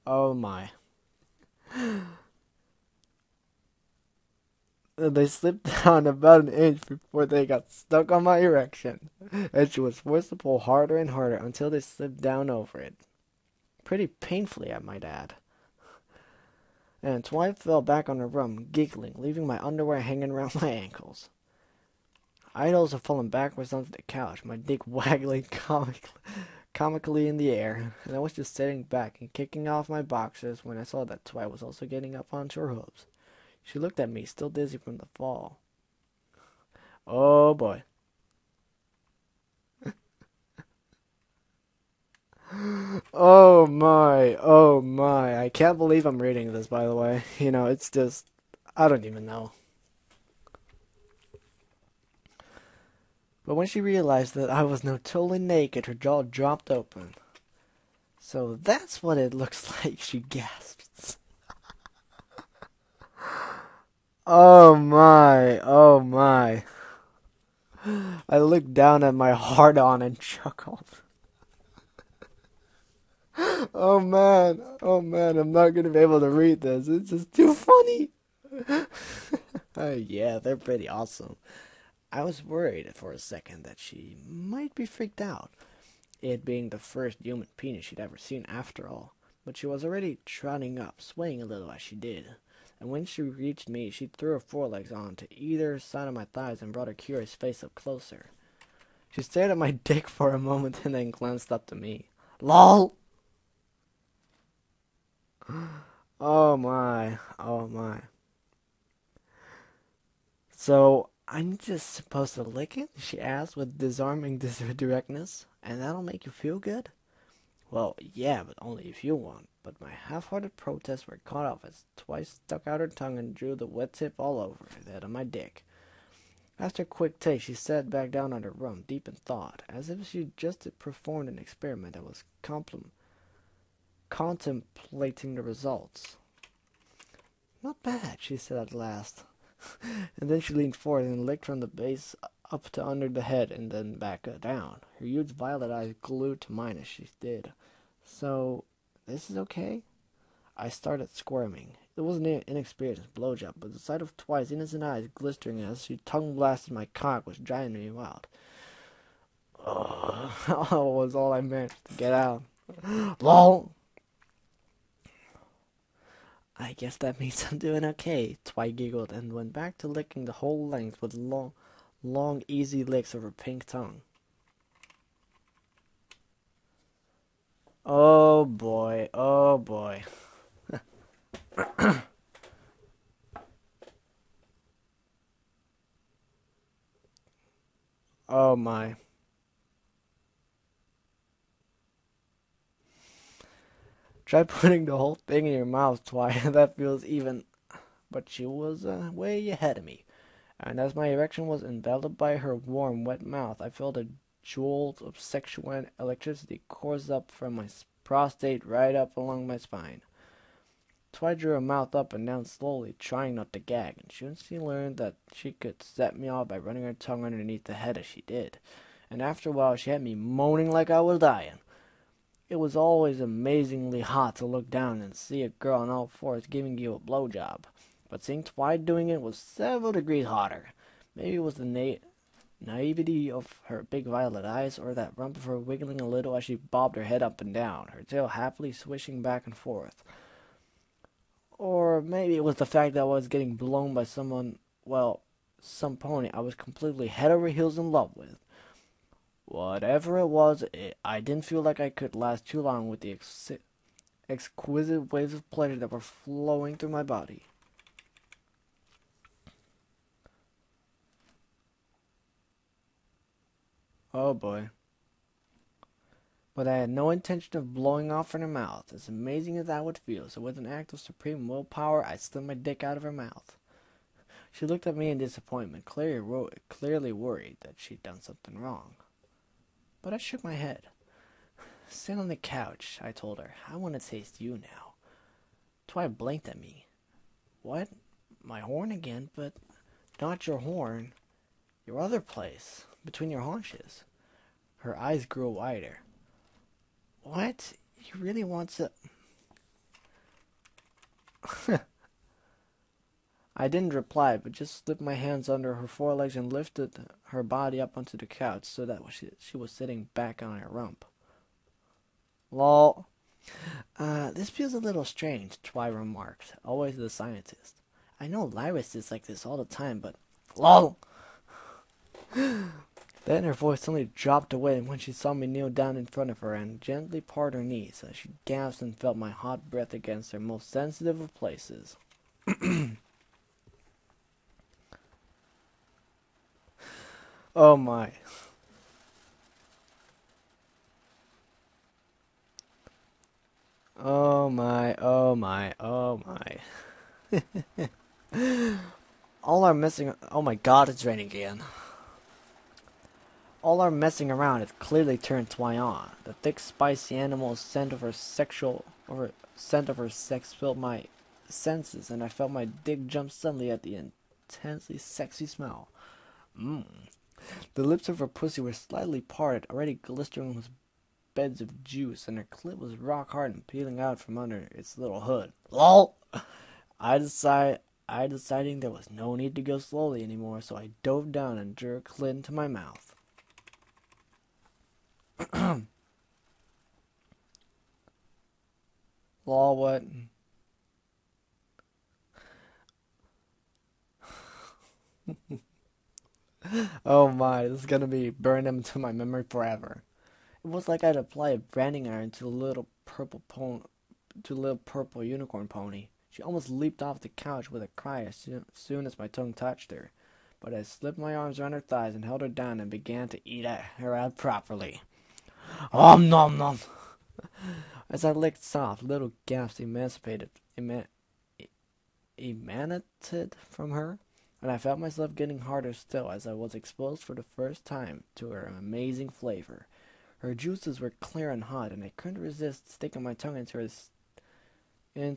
Oh my. They slipped down about an inch before they got stuck on my erection, and she was forced to pull harder and harder until they slipped down over it. Pretty painfully, I might add. And Twi fell back on her room, giggling, leaving my underwear hanging around my ankles. I had also fallen backwards onto the couch, my dick waggling comically in the air, and I was just sitting back and kicking off my boxers when I saw that Twi was also getting up onto her hooves. She looked at me, still dizzy from the fall. Oh boy. Oh my, oh my. I can't believe I'm reading this, by the way. It's just, I don't even know. But when she realized that I was now totally naked, her jaw dropped open. So that's what it looks like, she gasps. Oh my, oh my. I looked down at my hard-on and chuckled. Oh man, I'm not gonna be able to read this. It's just too funny. Yeah, they're pretty awesome. I was worried for a second that she might be freaked out, it being the first human penis she'd ever seen after all. But she was already trotting up, swaying a little as she did. And when she reached me, she threw her forelegs onto either side of my thighs and brought her curious face up closer. She stared at my dick for a moment and then glanced up to me. LOL! Oh my, oh my. So, I'm just supposed to lick it? She asked with disarming directness. And that'll make you feel good? Well, yeah, but only if you want. But my half-hearted protests were cut off as Twice stuck out her tongue and drew the wet tip all over that of my dick. After a quick taste, she sat back down on her room, deep in thought, as if she just performed an experiment and was contemplating the results. Not bad, she said at last. And then she leaned forward and licked from the base up to under the head and then back down, her huge violet eyes glued to mine as she did. So, this is okay? I started squirming. It was an inexperienced blowjob, but the sight of Twi's innocent eyes glistening as she tongue-blasted my cock was driving me wild. Oh, was all I managed to get out. LOL! I guess that means I'm doing okay, Twi giggled and went back to licking the whole length with long, easy licks of her pink tongue. Oh boy, oh boy. Oh my. Try putting the whole thing in your mouth, Twi. That feels even. But she was way ahead of me. And as my erection was enveloped by her warm, wet mouth, I felt a jolt of sexual electricity course up from my prostate right up along my spine. Twi drew her mouth up and down slowly, trying not to gag, and soon she learned that she could set me off by running her tongue underneath the head as she did. And after a while she had me moaning like I was dying. It was always amazingly hot to look down and see a girl on all fours giving you a blowjob. But seeing Twi doing it was several degrees hotter. Maybe it was the naivety of her big violet eyes, or that rump of her wiggling a little as she bobbed her head up and down, her tail happily swishing back and forth. Or maybe it was the fact that I was getting blown by someone, well, some pony I was completely head over heels in love with. Whatever it was, I didn't feel like I could last too long with the exquisite waves of pleasure that were flowing through my body. Oh boy. But I had no intention of blowing off in her mouth, as amazing as that would feel, so with an act of supreme willpower, I slid my dick out of her mouth. She looked at me in disappointment, clearly worried that she'd done something wrong. But I shook my head. Sit on the couch, I told her. I want to taste you now. Twi blinked at me. What? My horn again? But not your horn. Your other place, between your haunches. Her eyes grew wider. What? You really want to... I didn't reply, but just slipped my hands under her forelegs and lifted her body up onto the couch so that she was sitting back on her rump. Lol. This feels a little strange, Twi remarked, always the scientist. I know Lyris is like this all the time, but... LOL! Then her voice suddenly dropped away when she saw me kneel down in front of her and gently part her knees as she gasped and felt my hot breath against her most sensitive of places. Oh my. Oh my, oh my, oh my. All our messing... Oh my god, it's raining again. All our messing around had clearly turned Twi on. The thick, spicy animal scent of her sex filled my senses, and I felt my dick jump suddenly at the intensely sexy smell. Mmm. The lips of her pussy were slightly parted, already glistering with beds of juice, and her clit was rock hard and peeling out from under its little hood. LOL! I deciding there was no need to go slowly anymore, so I dove down and drew her clit into my mouth. Lol, what? Oh my, this is gonna be burned into my memory forever. It was like I'd apply a branding iron to a little purple unicorn pony. She almost leaped off the couch with a cry as soon as my tongue touched her. But I slipped my arms around her thighs and held her down and began to eat her out properly. Nom nom! As I licked soft, little gasps emanated from her, and I felt myself getting harder still as I was exposed for the first time to her amazing flavor. Her juices were clear and hot, and I couldn't resist sticking my tongue into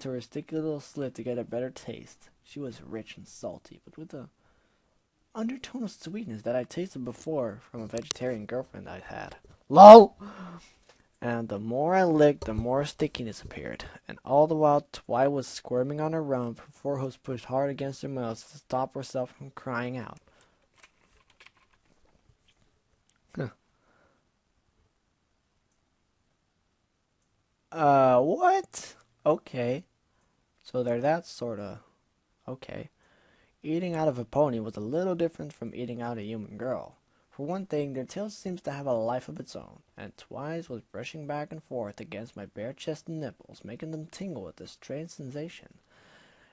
her sticky little slit to get a better taste. She was rich and salty, but with a undertone of sweetness that I tasted before from a vegetarian girlfriend I'd had. LOL! And the more I licked, the more stickiness appeared, and all the while Twi was squirming on her rump, her forehead pushed hard against her mouth to stop herself from crying out. What? Okay. So they're that sorta... Okay. Eating out of a pony was a little different from eating out a human girl. For one thing, their tail seems to have a life of its own, and Twi's was brushing back and forth against my bare-chested nipples, making them tingle with a strange sensation.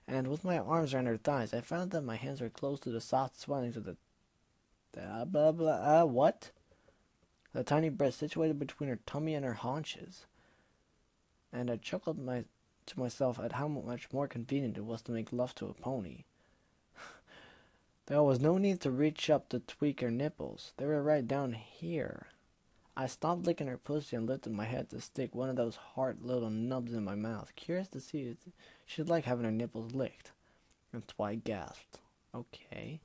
And with my arms around her thighs, I found that my hands were close to the soft swellings of what? The tiny breast situated between her tummy and her haunches. And I chuckled to myself at how much more convenient it was to make love to a pony. There was no need to reach up to tweak her nipples. They were right down here. I stopped licking her pussy and lifted my head to stick one of those hard little nubs in my mouth, curious to see if she'd like having her nipples licked. And Twi gasped. Okay.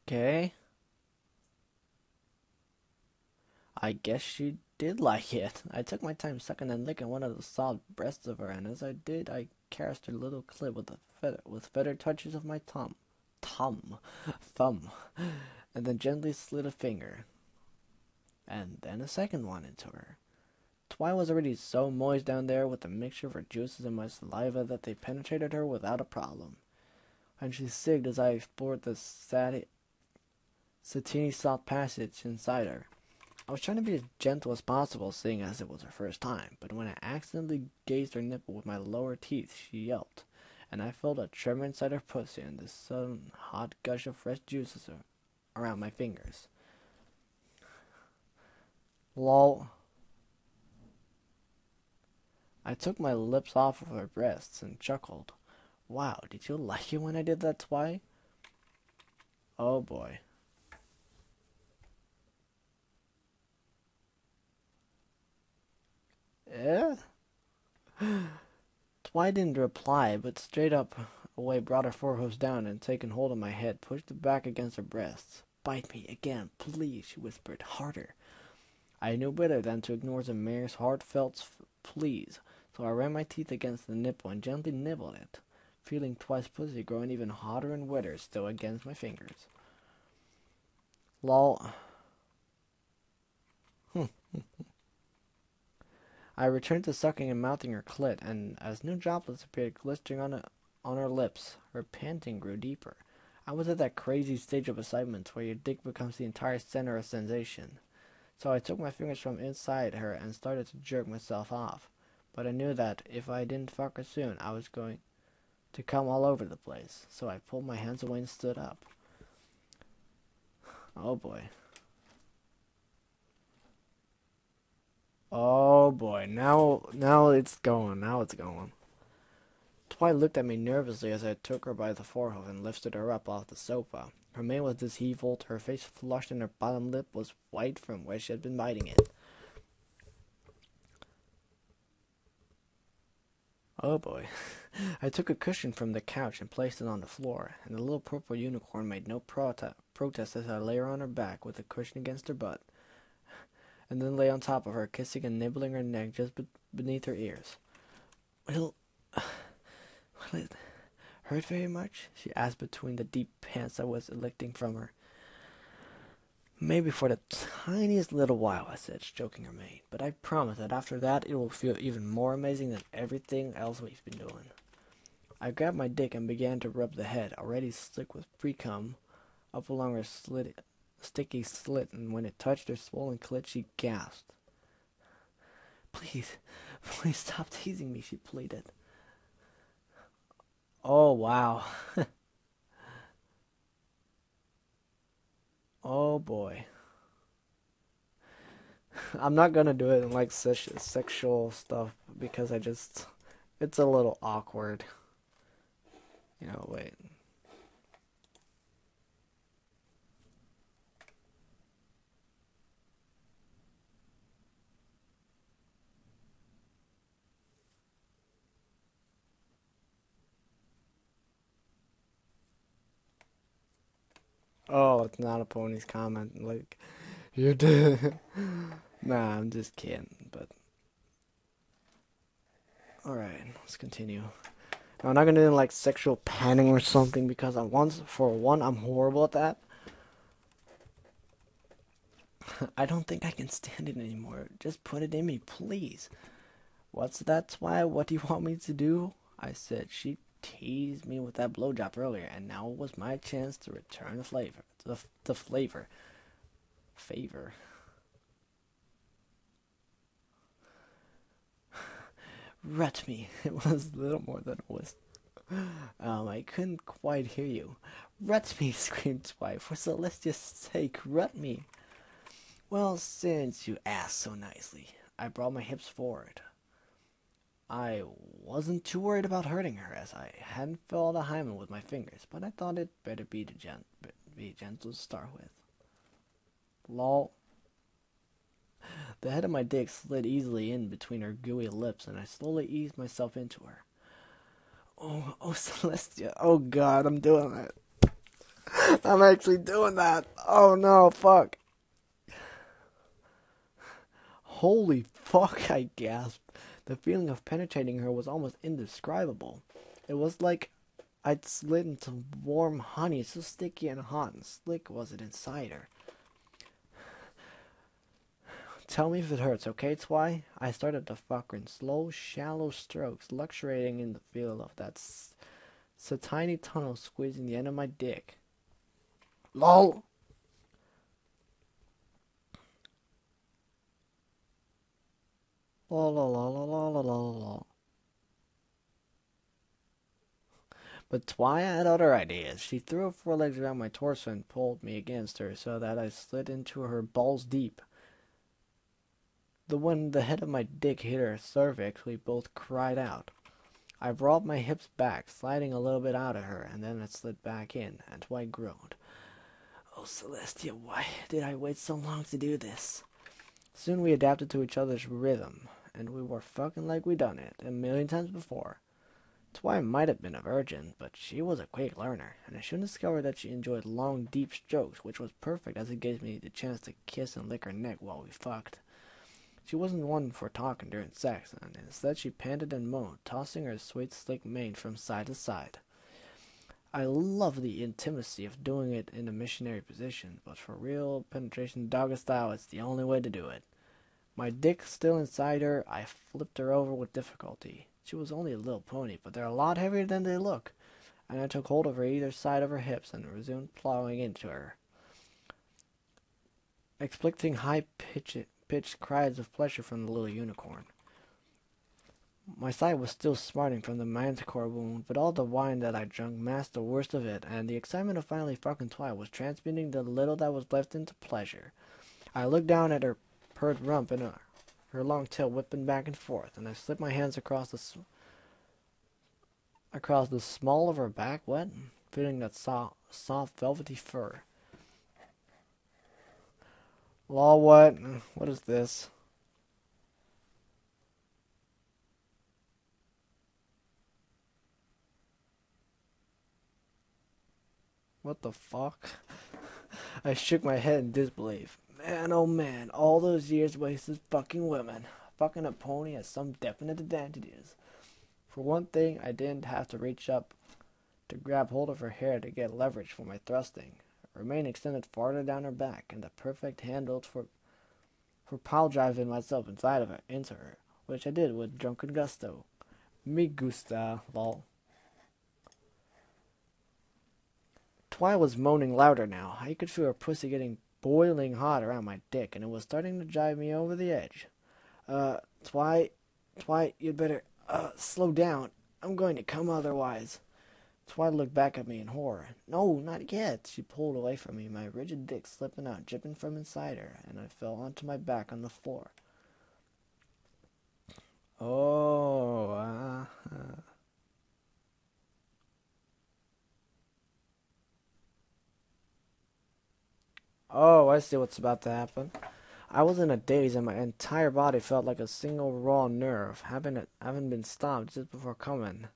Okay. I guess she did like it. I took my time sucking and licking one of the soft breasts of her, and as I did, I caressed her little clit with feather touches of my thumb, and then gently slid a finger, and then a second one into her. Twi was already so moist down there with a mixture of her juices and my saliva that they penetrated her without a problem. And she sigged as I explored the satiny soft passage inside her. I was trying to be as gentle as possible, seeing as it was her first time, but when I accidentally gazed her nipple with my lower teeth, she yelped, and I felt a tremor inside her pussy and this sudden hot gush of fresh juices around my fingers. Lol. I took my lips off of her breasts and chuckled. Wow, did you like it when I did that, Twi? Oh boy. Eh? Twi didn't reply, but straight up away brought her forehooves down and taking hold of my head, pushed it back against her breasts. Bite me again, please, she whispered, harder. I knew better than to ignore the mare's heartfelt pleas, so I ran my teeth against the nipple and gently nibbled it, feeling Twi's pussy growing even hotter and wetter still against my fingers. Lol. I returned to sucking and mouthing her clit, and as new droplets appeared glistering on her lips, her panting grew deeper. I was at that crazy stage of excitement where your dick becomes the entire center of sensation. So I took my fingers from inside her and started to jerk myself off. But I knew that if I didn't fuck her soon, I was going to come all over the place. So I pulled my hands away and stood up. Oh boy. Oh boy. Now it's going. Now it's going. Twi looked at me nervously as I took her by the forehoof and lifted her up off the sofa. Her mane was disheveled, her face flushed, and her bottom lip was white from where she had been biting it. Oh boy. I took a cushion from the couch and placed it on the floor, and the little purple unicorn made no protest as I lay her on her back with the cushion against her butt, and then lay on top of her, kissing and nibbling her neck just beneath her ears. Will it hurt very much? She asked between the deep pants I was electing from her. Maybe for the tiniest little while, I said, stroking her mane, but I promise that after that it will feel even more amazing than everything else we've been doing. I grabbed my dick and began to rub the head, already slick with pre-cum, up along her sticky slit, and when it touched her swollen clit, she gasped. Please stop teasing me, she pleaded. Oh, wow. Oh, boy. I'm not gonna do it in, like, sexual stuff, because it's a little awkward. Wait. Oh, it's not a pony's comment. Like, you did. Nah, I'm just kidding. But all right, let's continue. Now, I'm not gonna do like sexual panning or something because for one, I'm horrible at that. I don't think I can stand it anymore. Just put it in me, please. What's that, Twi? What do you want me to do? I said. She teased me with that blowjob earlier, and now it was my chance to return the flavor. The flavor. Favor. Rut me. It was little more than a whisper. I couldn't quite hear you. Rut me, screamed Twi. For Celestia's sake, rut me. Well, since you asked so nicely, I brought my hips forward. I wasn't too worried about hurting her, as I hadn't felt a hymen with my fingers, but I thought it better be gentle to start with. Lol. The head of my dick slid easily in between her gooey lips, and I slowly eased myself into her. Oh, Celestia. Oh, God, I'm doing that. I'm actually doing that. Oh, no, fuck. Holy fuck, I gasped. The feeling of penetrating her was almost indescribable. It was like I'd slid into warm honey, so sticky and hot and slick was it inside her. Tell me if it hurts, okay, Twi? I started to fuck her in slow, shallow strokes, luxuriating in the feel of that tiny tunnel squeezing the end of my dick. LOL! La la la la la la la la. But Twi had other ideas. She threw her forelegs around my torso and pulled me against her so that I slid into her balls deep. When the head of my dick hit her cervix, we both cried out. I brought my hips back, sliding a little bit out of her, and then I slid back in, and Twi groaned. Oh, Celestia, why did I wait so long to do this? Soon we adapted to each other's rhythm, and we were fucking like we'd done it a million times before. Twi might have been a virgin, but she was a quick learner, and I soon discovered that she enjoyed long, deep strokes, which was perfect as it gave me the chance to kiss and lick her neck while we fucked. She wasn't one for talking during sex, and instead she panted and moaned, tossing her sweet, slick mane from side to side. I love the intimacy of doing it in a missionary position, but for real penetration doggy style, it's the only way to do it. My dick still inside her, I flipped her over with difficulty. She was only a little pony, but they're a lot heavier than they look, and I took hold of her either side of her hips and resumed plowing into her, expecting high-pitched cries of pleasure from the little unicorn. My side was still smarting from the manticore wound, but all the wine that I drank masked the worst of it, and the excitement of finally fucking Twi was transmuting the little that was left into pleasure. I looked down at her purred rump and her long tail whipping back and forth, and I slipped my hands across the small of her back, wet, feeling that soft, velvety fur. Law, what? What is this? What the fuck? I shook my head in disbelief. Man, oh man, all those years wasted fucking women. Fucking a pony has some definite advantages. For one thing, I didn't have to reach up to grab hold of her hair to get leverage for my thrusting. Her mane extended farther down her back, and the perfect handles for pile driving myself into her, which I did with drunken gusto. Me gusta, lol. Twi was moaning louder now. I could feel her pussy getting boiling hot around my dick, and it was starting to drive me over the edge. Twi, you'd better, slow down. I'm going to come otherwise. Twi looked back at me in horror. No, not yet. She pulled away from me, my rigid dick slipping out, dripping from inside her, and I fell onto my back on the floor. Oh, Oh, I see what's about to happen. I was in a daze, and my entire body felt like a single raw nerve, having been stopped just before coming.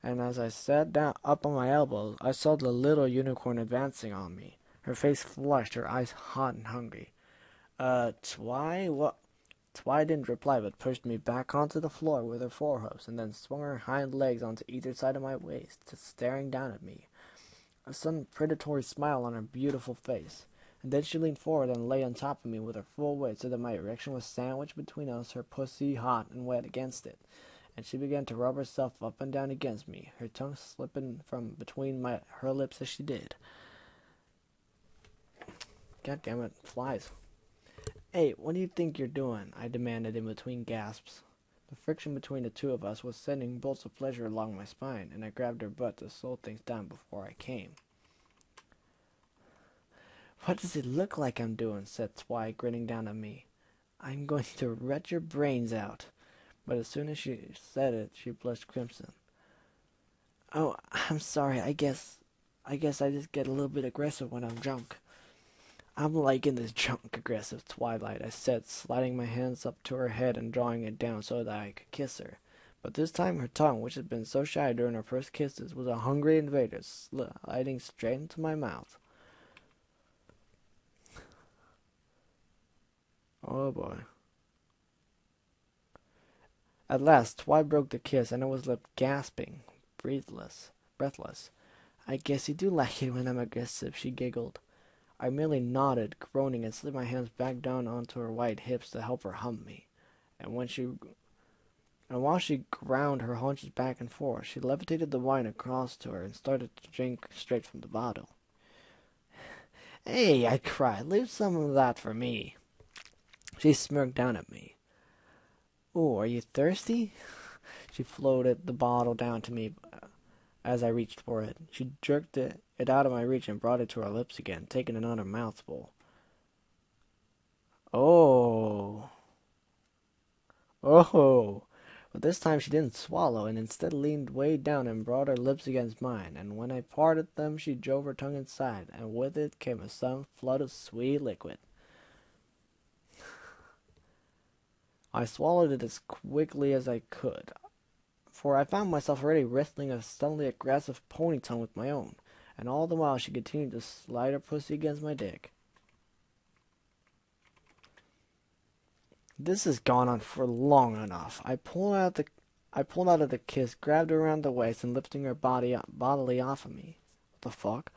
And as I sat down up on my elbows, I saw the little unicorn advancing on me, her face flushed, her eyes hot and hungry. Twi, what? Twi didn't reply, but pushed me back onto the floor with her forehooves, and then swung her hind legs onto either side of my waist, just staring down at me, a sudden predatory smile on her beautiful face. And then she leaned forward and lay on top of me with her full weight so that my erection was sandwiched between us, her pussy hot and wet against it. And she began to rub herself up and down against me, her tongue slipping from between her lips as she did. God damn it, flies. Hey, what do you think you're doing? I demanded in between gasps. The friction between the two of us was sending bolts of pleasure along my spine, and I grabbed her butt to slow things down before I came. What does it look like I'm doing? Said Twi, grinning down at me. I'm going to rat your brains out. But as soon as she said it, she blushed crimson. Oh, I'm sorry. I guess I just get a little bit aggressive when I'm drunk. I'm liking this drunk aggressive Twilight, I said, sliding my hands up to her head and drawing it down so that I could kiss her. But this time her tongue, which had been so shy during our first kisses, was a hungry invader, sliding straight into my mouth. Oh boy. At last, Twi broke the kiss, and I was left gasping, breathless. I guess you do like it when I'm aggressive, she giggled. I merely nodded, groaning, and slid my hands back down onto her white hips to help her hump me. And while she ground her haunches back and forth, she levitated the wine across to her and started to drink straight from the bottle. Hey, I cried, leave some of that for me. She smirked down at me. Oh, are you thirsty? She floated the bottle down to me as I reached for it. She jerked it out of my reach and brought it to her lips again, taking another mouthful. Oh. But this time she didn't swallow, and instead leaned way down and brought her lips against mine, and when I parted them she drove her tongue inside, and with it came a sudden flood of sweet liquid. I swallowed it as quickly as I could, for I found myself already wrestling a suddenly aggressive pony tongue with my own, and all the while she continued to slide her pussy against my dick. This has gone on for long enough. I pulled out of the kiss, grabbed her around the waist, and lifting her bodily off of me. What the fuck?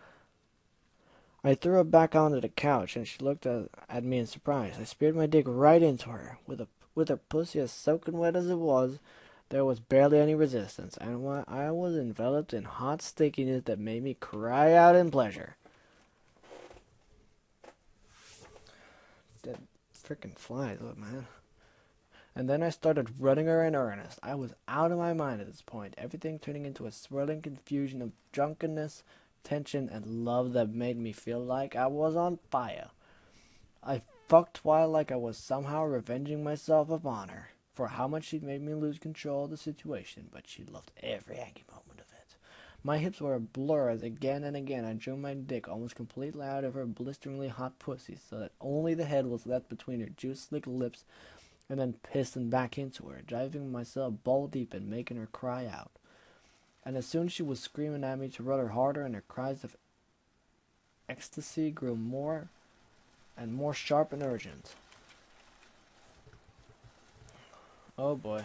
I threw her back onto the couch, and she looked at me in surprise. I speared my dick right into her. With her pussy as soaking wet as it was, there was barely any resistance, and I was enveloped in hot stickiness that made me cry out in pleasure. Dead freaking flies, look, man. And then I started running her in earnest. I was out of my mind at this point, everything turning into a swirling confusion of drunkenness, tension, and love that made me feel like I was on fire. I fucked Twi like I was somehow revenging myself upon her for how much she'd made me lose control of the situation, but she loved every angry moment of it. My hips were a blur as again and again I drew my dick almost completely out of her blisteringly hot pussy so that only the head was left between her juice-slick lips, and then piston back into her, driving myself ball deep and making her cry out. And as soon as she was screaming at me to run her harder, and her cries of ecstasy grew more and more sharp and urgent. Oh boy.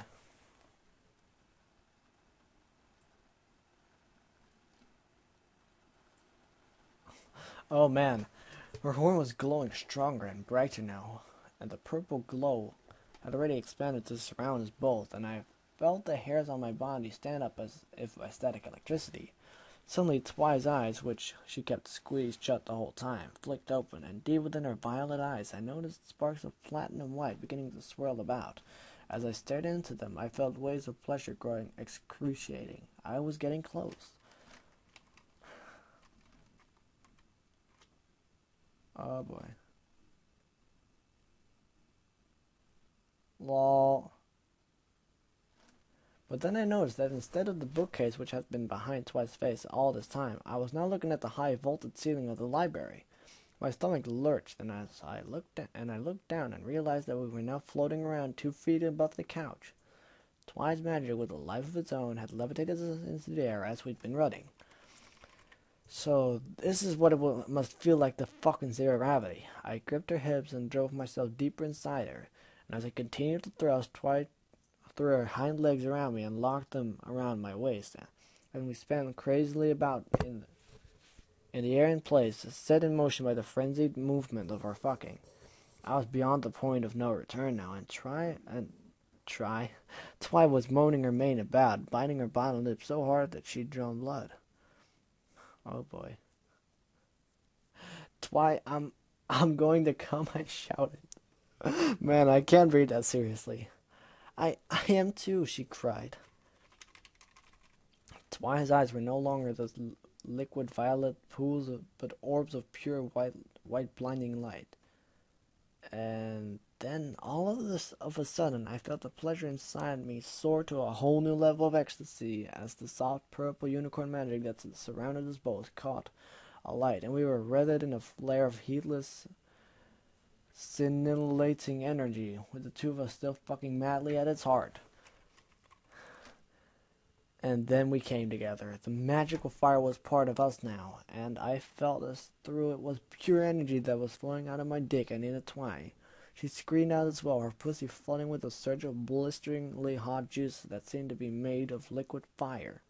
Oh man. Her horn was glowing stronger and brighter now, and the purple glow had already expanded to surround us both, and I felt the hairs on my body stand up as if by static electricity. Suddenly Twi's eyes, which she kept squeezed shut the whole time, flicked open, and deep within her violet eyes I noticed sparks of platinum white beginning to swirl about. As I stared into them, I felt waves of pleasure growing excruciating. I was getting close. Oh boy. Lol. But then I noticed that instead of the bookcase which had been behind Twi's face all this time, I was now looking at the high vaulted ceiling of the library. My stomach lurched, and as I looked down and realized that we were now floating around 2 feet above the couch. Twi's magic, with a life of its own, had levitated us into the air as we'd been running. So this is what it must feel like to fucking zero gravity. I gripped her hips and drove myself deeper inside her, and as I continued to thrust, Twi threw her hind legs around me and locked them around my waist, and we spun crazily about in the air in place, set in motion by the frenzied movement of our fucking. I was beyond the point of no return now, and Twi was moaning her mane about, biting her bottom lip so hard that she'd drawn blood. Oh boy. Twi, I'm going to come, I shouted. Man, I can't read that seriously. I am too, she cried. Twi's eyes were no longer those liquid violet pools, but orbs of pure white blinding light. And then, all of a sudden, I felt the pleasure inside me soar to a whole new level of ecstasy as the soft purple unicorn magic that surrounded us both caught alight, and we were wreathed in a flare of heatless, scintillating energy, with the two of us still fucking madly at its heart. And then we came together. The magical fire was part of us now, and I felt as through it was pure energy that was flowing out of my dick and into Twi. She screamed out as well, her pussy flooding with a surge of blisteringly hot juices that seemed to be made of liquid fire,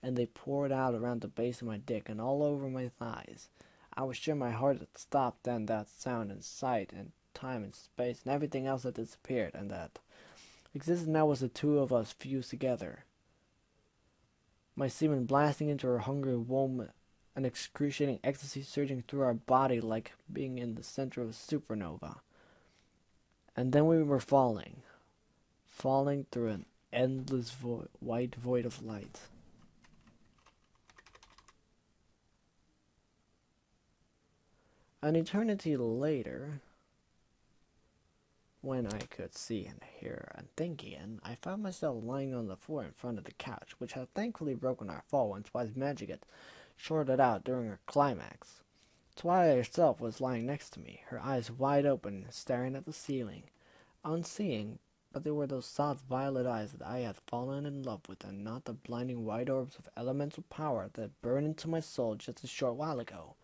and they poured out around the base of my dick and all over my thighs. I was sure my heart had stopped then, that sound and sight and time and space and everything else had disappeared, and that existed now was the two of us fused together. My semen blasting into her hungry womb, an excruciating ecstasy surging through our body like being in the center of a supernova. And then we were falling through an endless white void of light. An eternity later, when I could see and hear and think again, I found myself lying on the floor in front of the couch, which had thankfully broken our fall when Twi's magic had shorted out during her climax. Twi herself was lying next to me, her eyes wide open, staring at the ceiling, unseeing, but they were those soft violet eyes that I had fallen in love with, and not the blinding white orbs of elemental power that burned into my soul just a short while ago.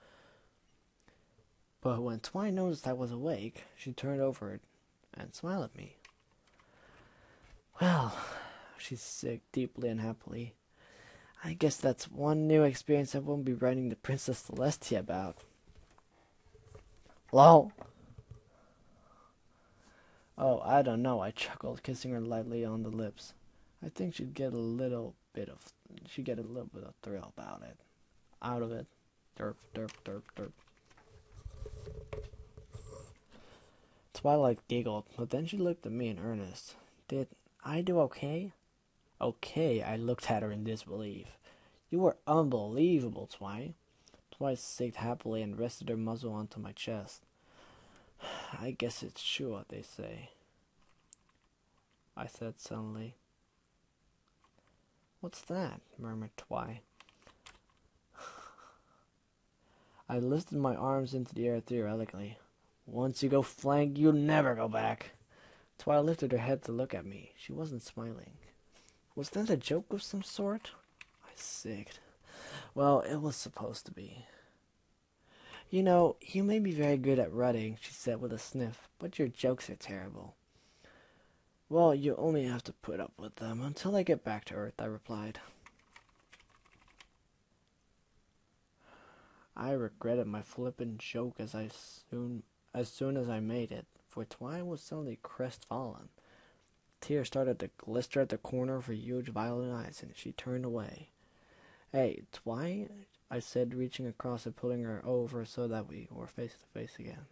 But when Twi noticed I was awake, she turned over and smiled at me. Well, she said deeply and happily, I guess that's one new experience I won't be writing the Princess Celestia about. Lol. Oh, I don't know, I chuckled, kissing her lightly on the lips. I think she'd get a little bit of thrill about it. Out of it. Derp, derp, derp, derp. Twilight giggled, but then she looked at me in earnest. Did I do okay? Okay, I looked at her in disbelief. You were unbelievable, Twi. Twi sighed happily and rested her muzzle onto my chest. I guess it's true what they say, I said suddenly. What's that? Murmured Twi. I lifted my arms into the air theoretically. Once you go flank, you never go back. Twi lifted her head to look at me. She wasn't smiling. Was that a joke of some sort? I sigged. Well, it was supposed to be. You know, you may be very good at writing, she said with a sniff, but your jokes are terrible. Well, you only have to put up with them until I get back to Earth, I replied. I regretted my flippant joke as soon as I made it, for Twi was suddenly crestfallen. Tears started to glister at the corner of her huge violet eyes, and she turned away. Hey, Twi, I said, reaching across and pulling her over so that we were face to face again.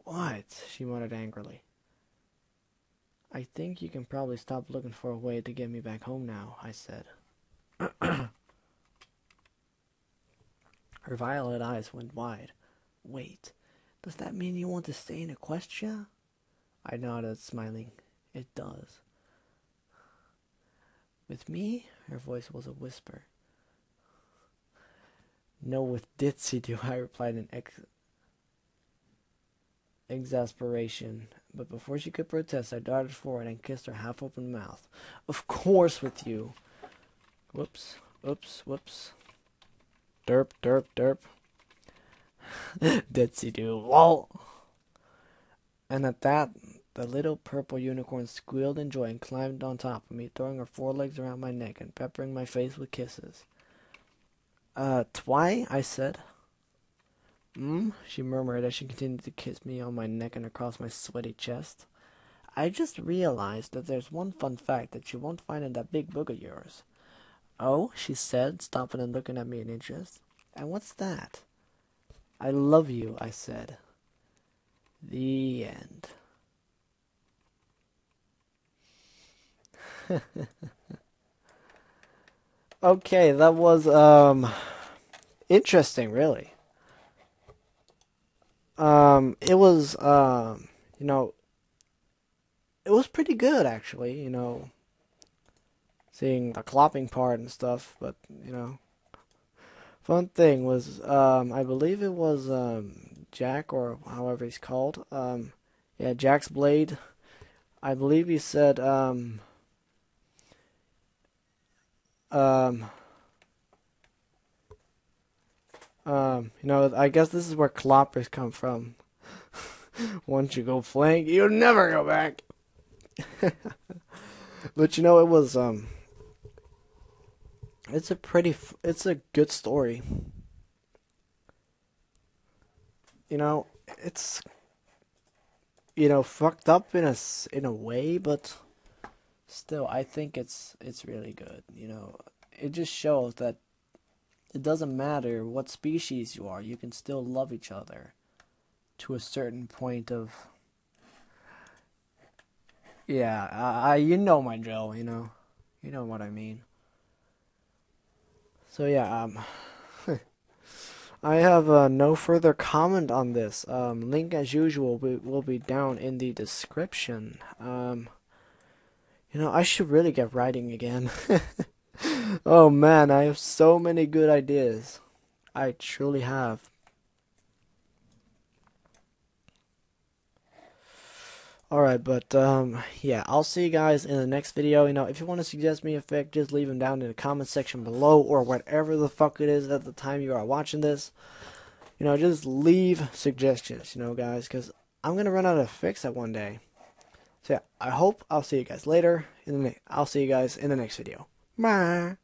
What? She muttered angrily. I think you can probably stop looking for a way to get me back home now, I said. Her violet eyes went wide. Wait, does that mean you want to stay in Equestria? I nodded, smiling. It does. With me? Her voice was a whisper. No, with Ditzy-do, I replied in exasperation. But before she could protest, I darted forward and kissed her half-open mouth. Of course with you. Whoops, whoops, whoops. Derp, derp, derp. Ditzy-do, lol. And at that, the little purple unicorn squealed in joy and climbed on top of me, throwing her forelegs around my neck and peppering my face with kisses. Twi? I said. She murmured as she continued to kiss me on my neck and across my sweaty chest. I just realized that there's one fun fact that you won't find in that big book of yours. Oh, she said, stopping and looking at me in interest. And what's that? I love you, I said. The end. Okay, that was interesting, really. It was it was pretty good actually, seeing the clopping part and stuff, but fun thing was I believe it was Jack, or however he's called. Yeah, Jack's blade. I believe he said I guess this is where cloppers come from. Once you go flank, you never go back. But it was it's a good story. It's fucked up in a way, but still I think it's really good. It just shows that it doesn't matter what species you are, you can still love each other to a certain point of, yeah, you know my drill, you know what I mean. So yeah, I have no further comment on this. Link as usual will be down in the description. I should really get writing again. Oh man, I have so many good ideas. I truly have. Alright, but yeah, I'll see you guys in the next video. If you want to suggest me a fic, just leave them down in the comment section below, or whatever the fuck it is at the time you are watching this. Just leave suggestions, guys, because I'm gonna run out of fics at one day. So yeah, I hope I'll see you guys later. I'll see you guys in the next video. Bye.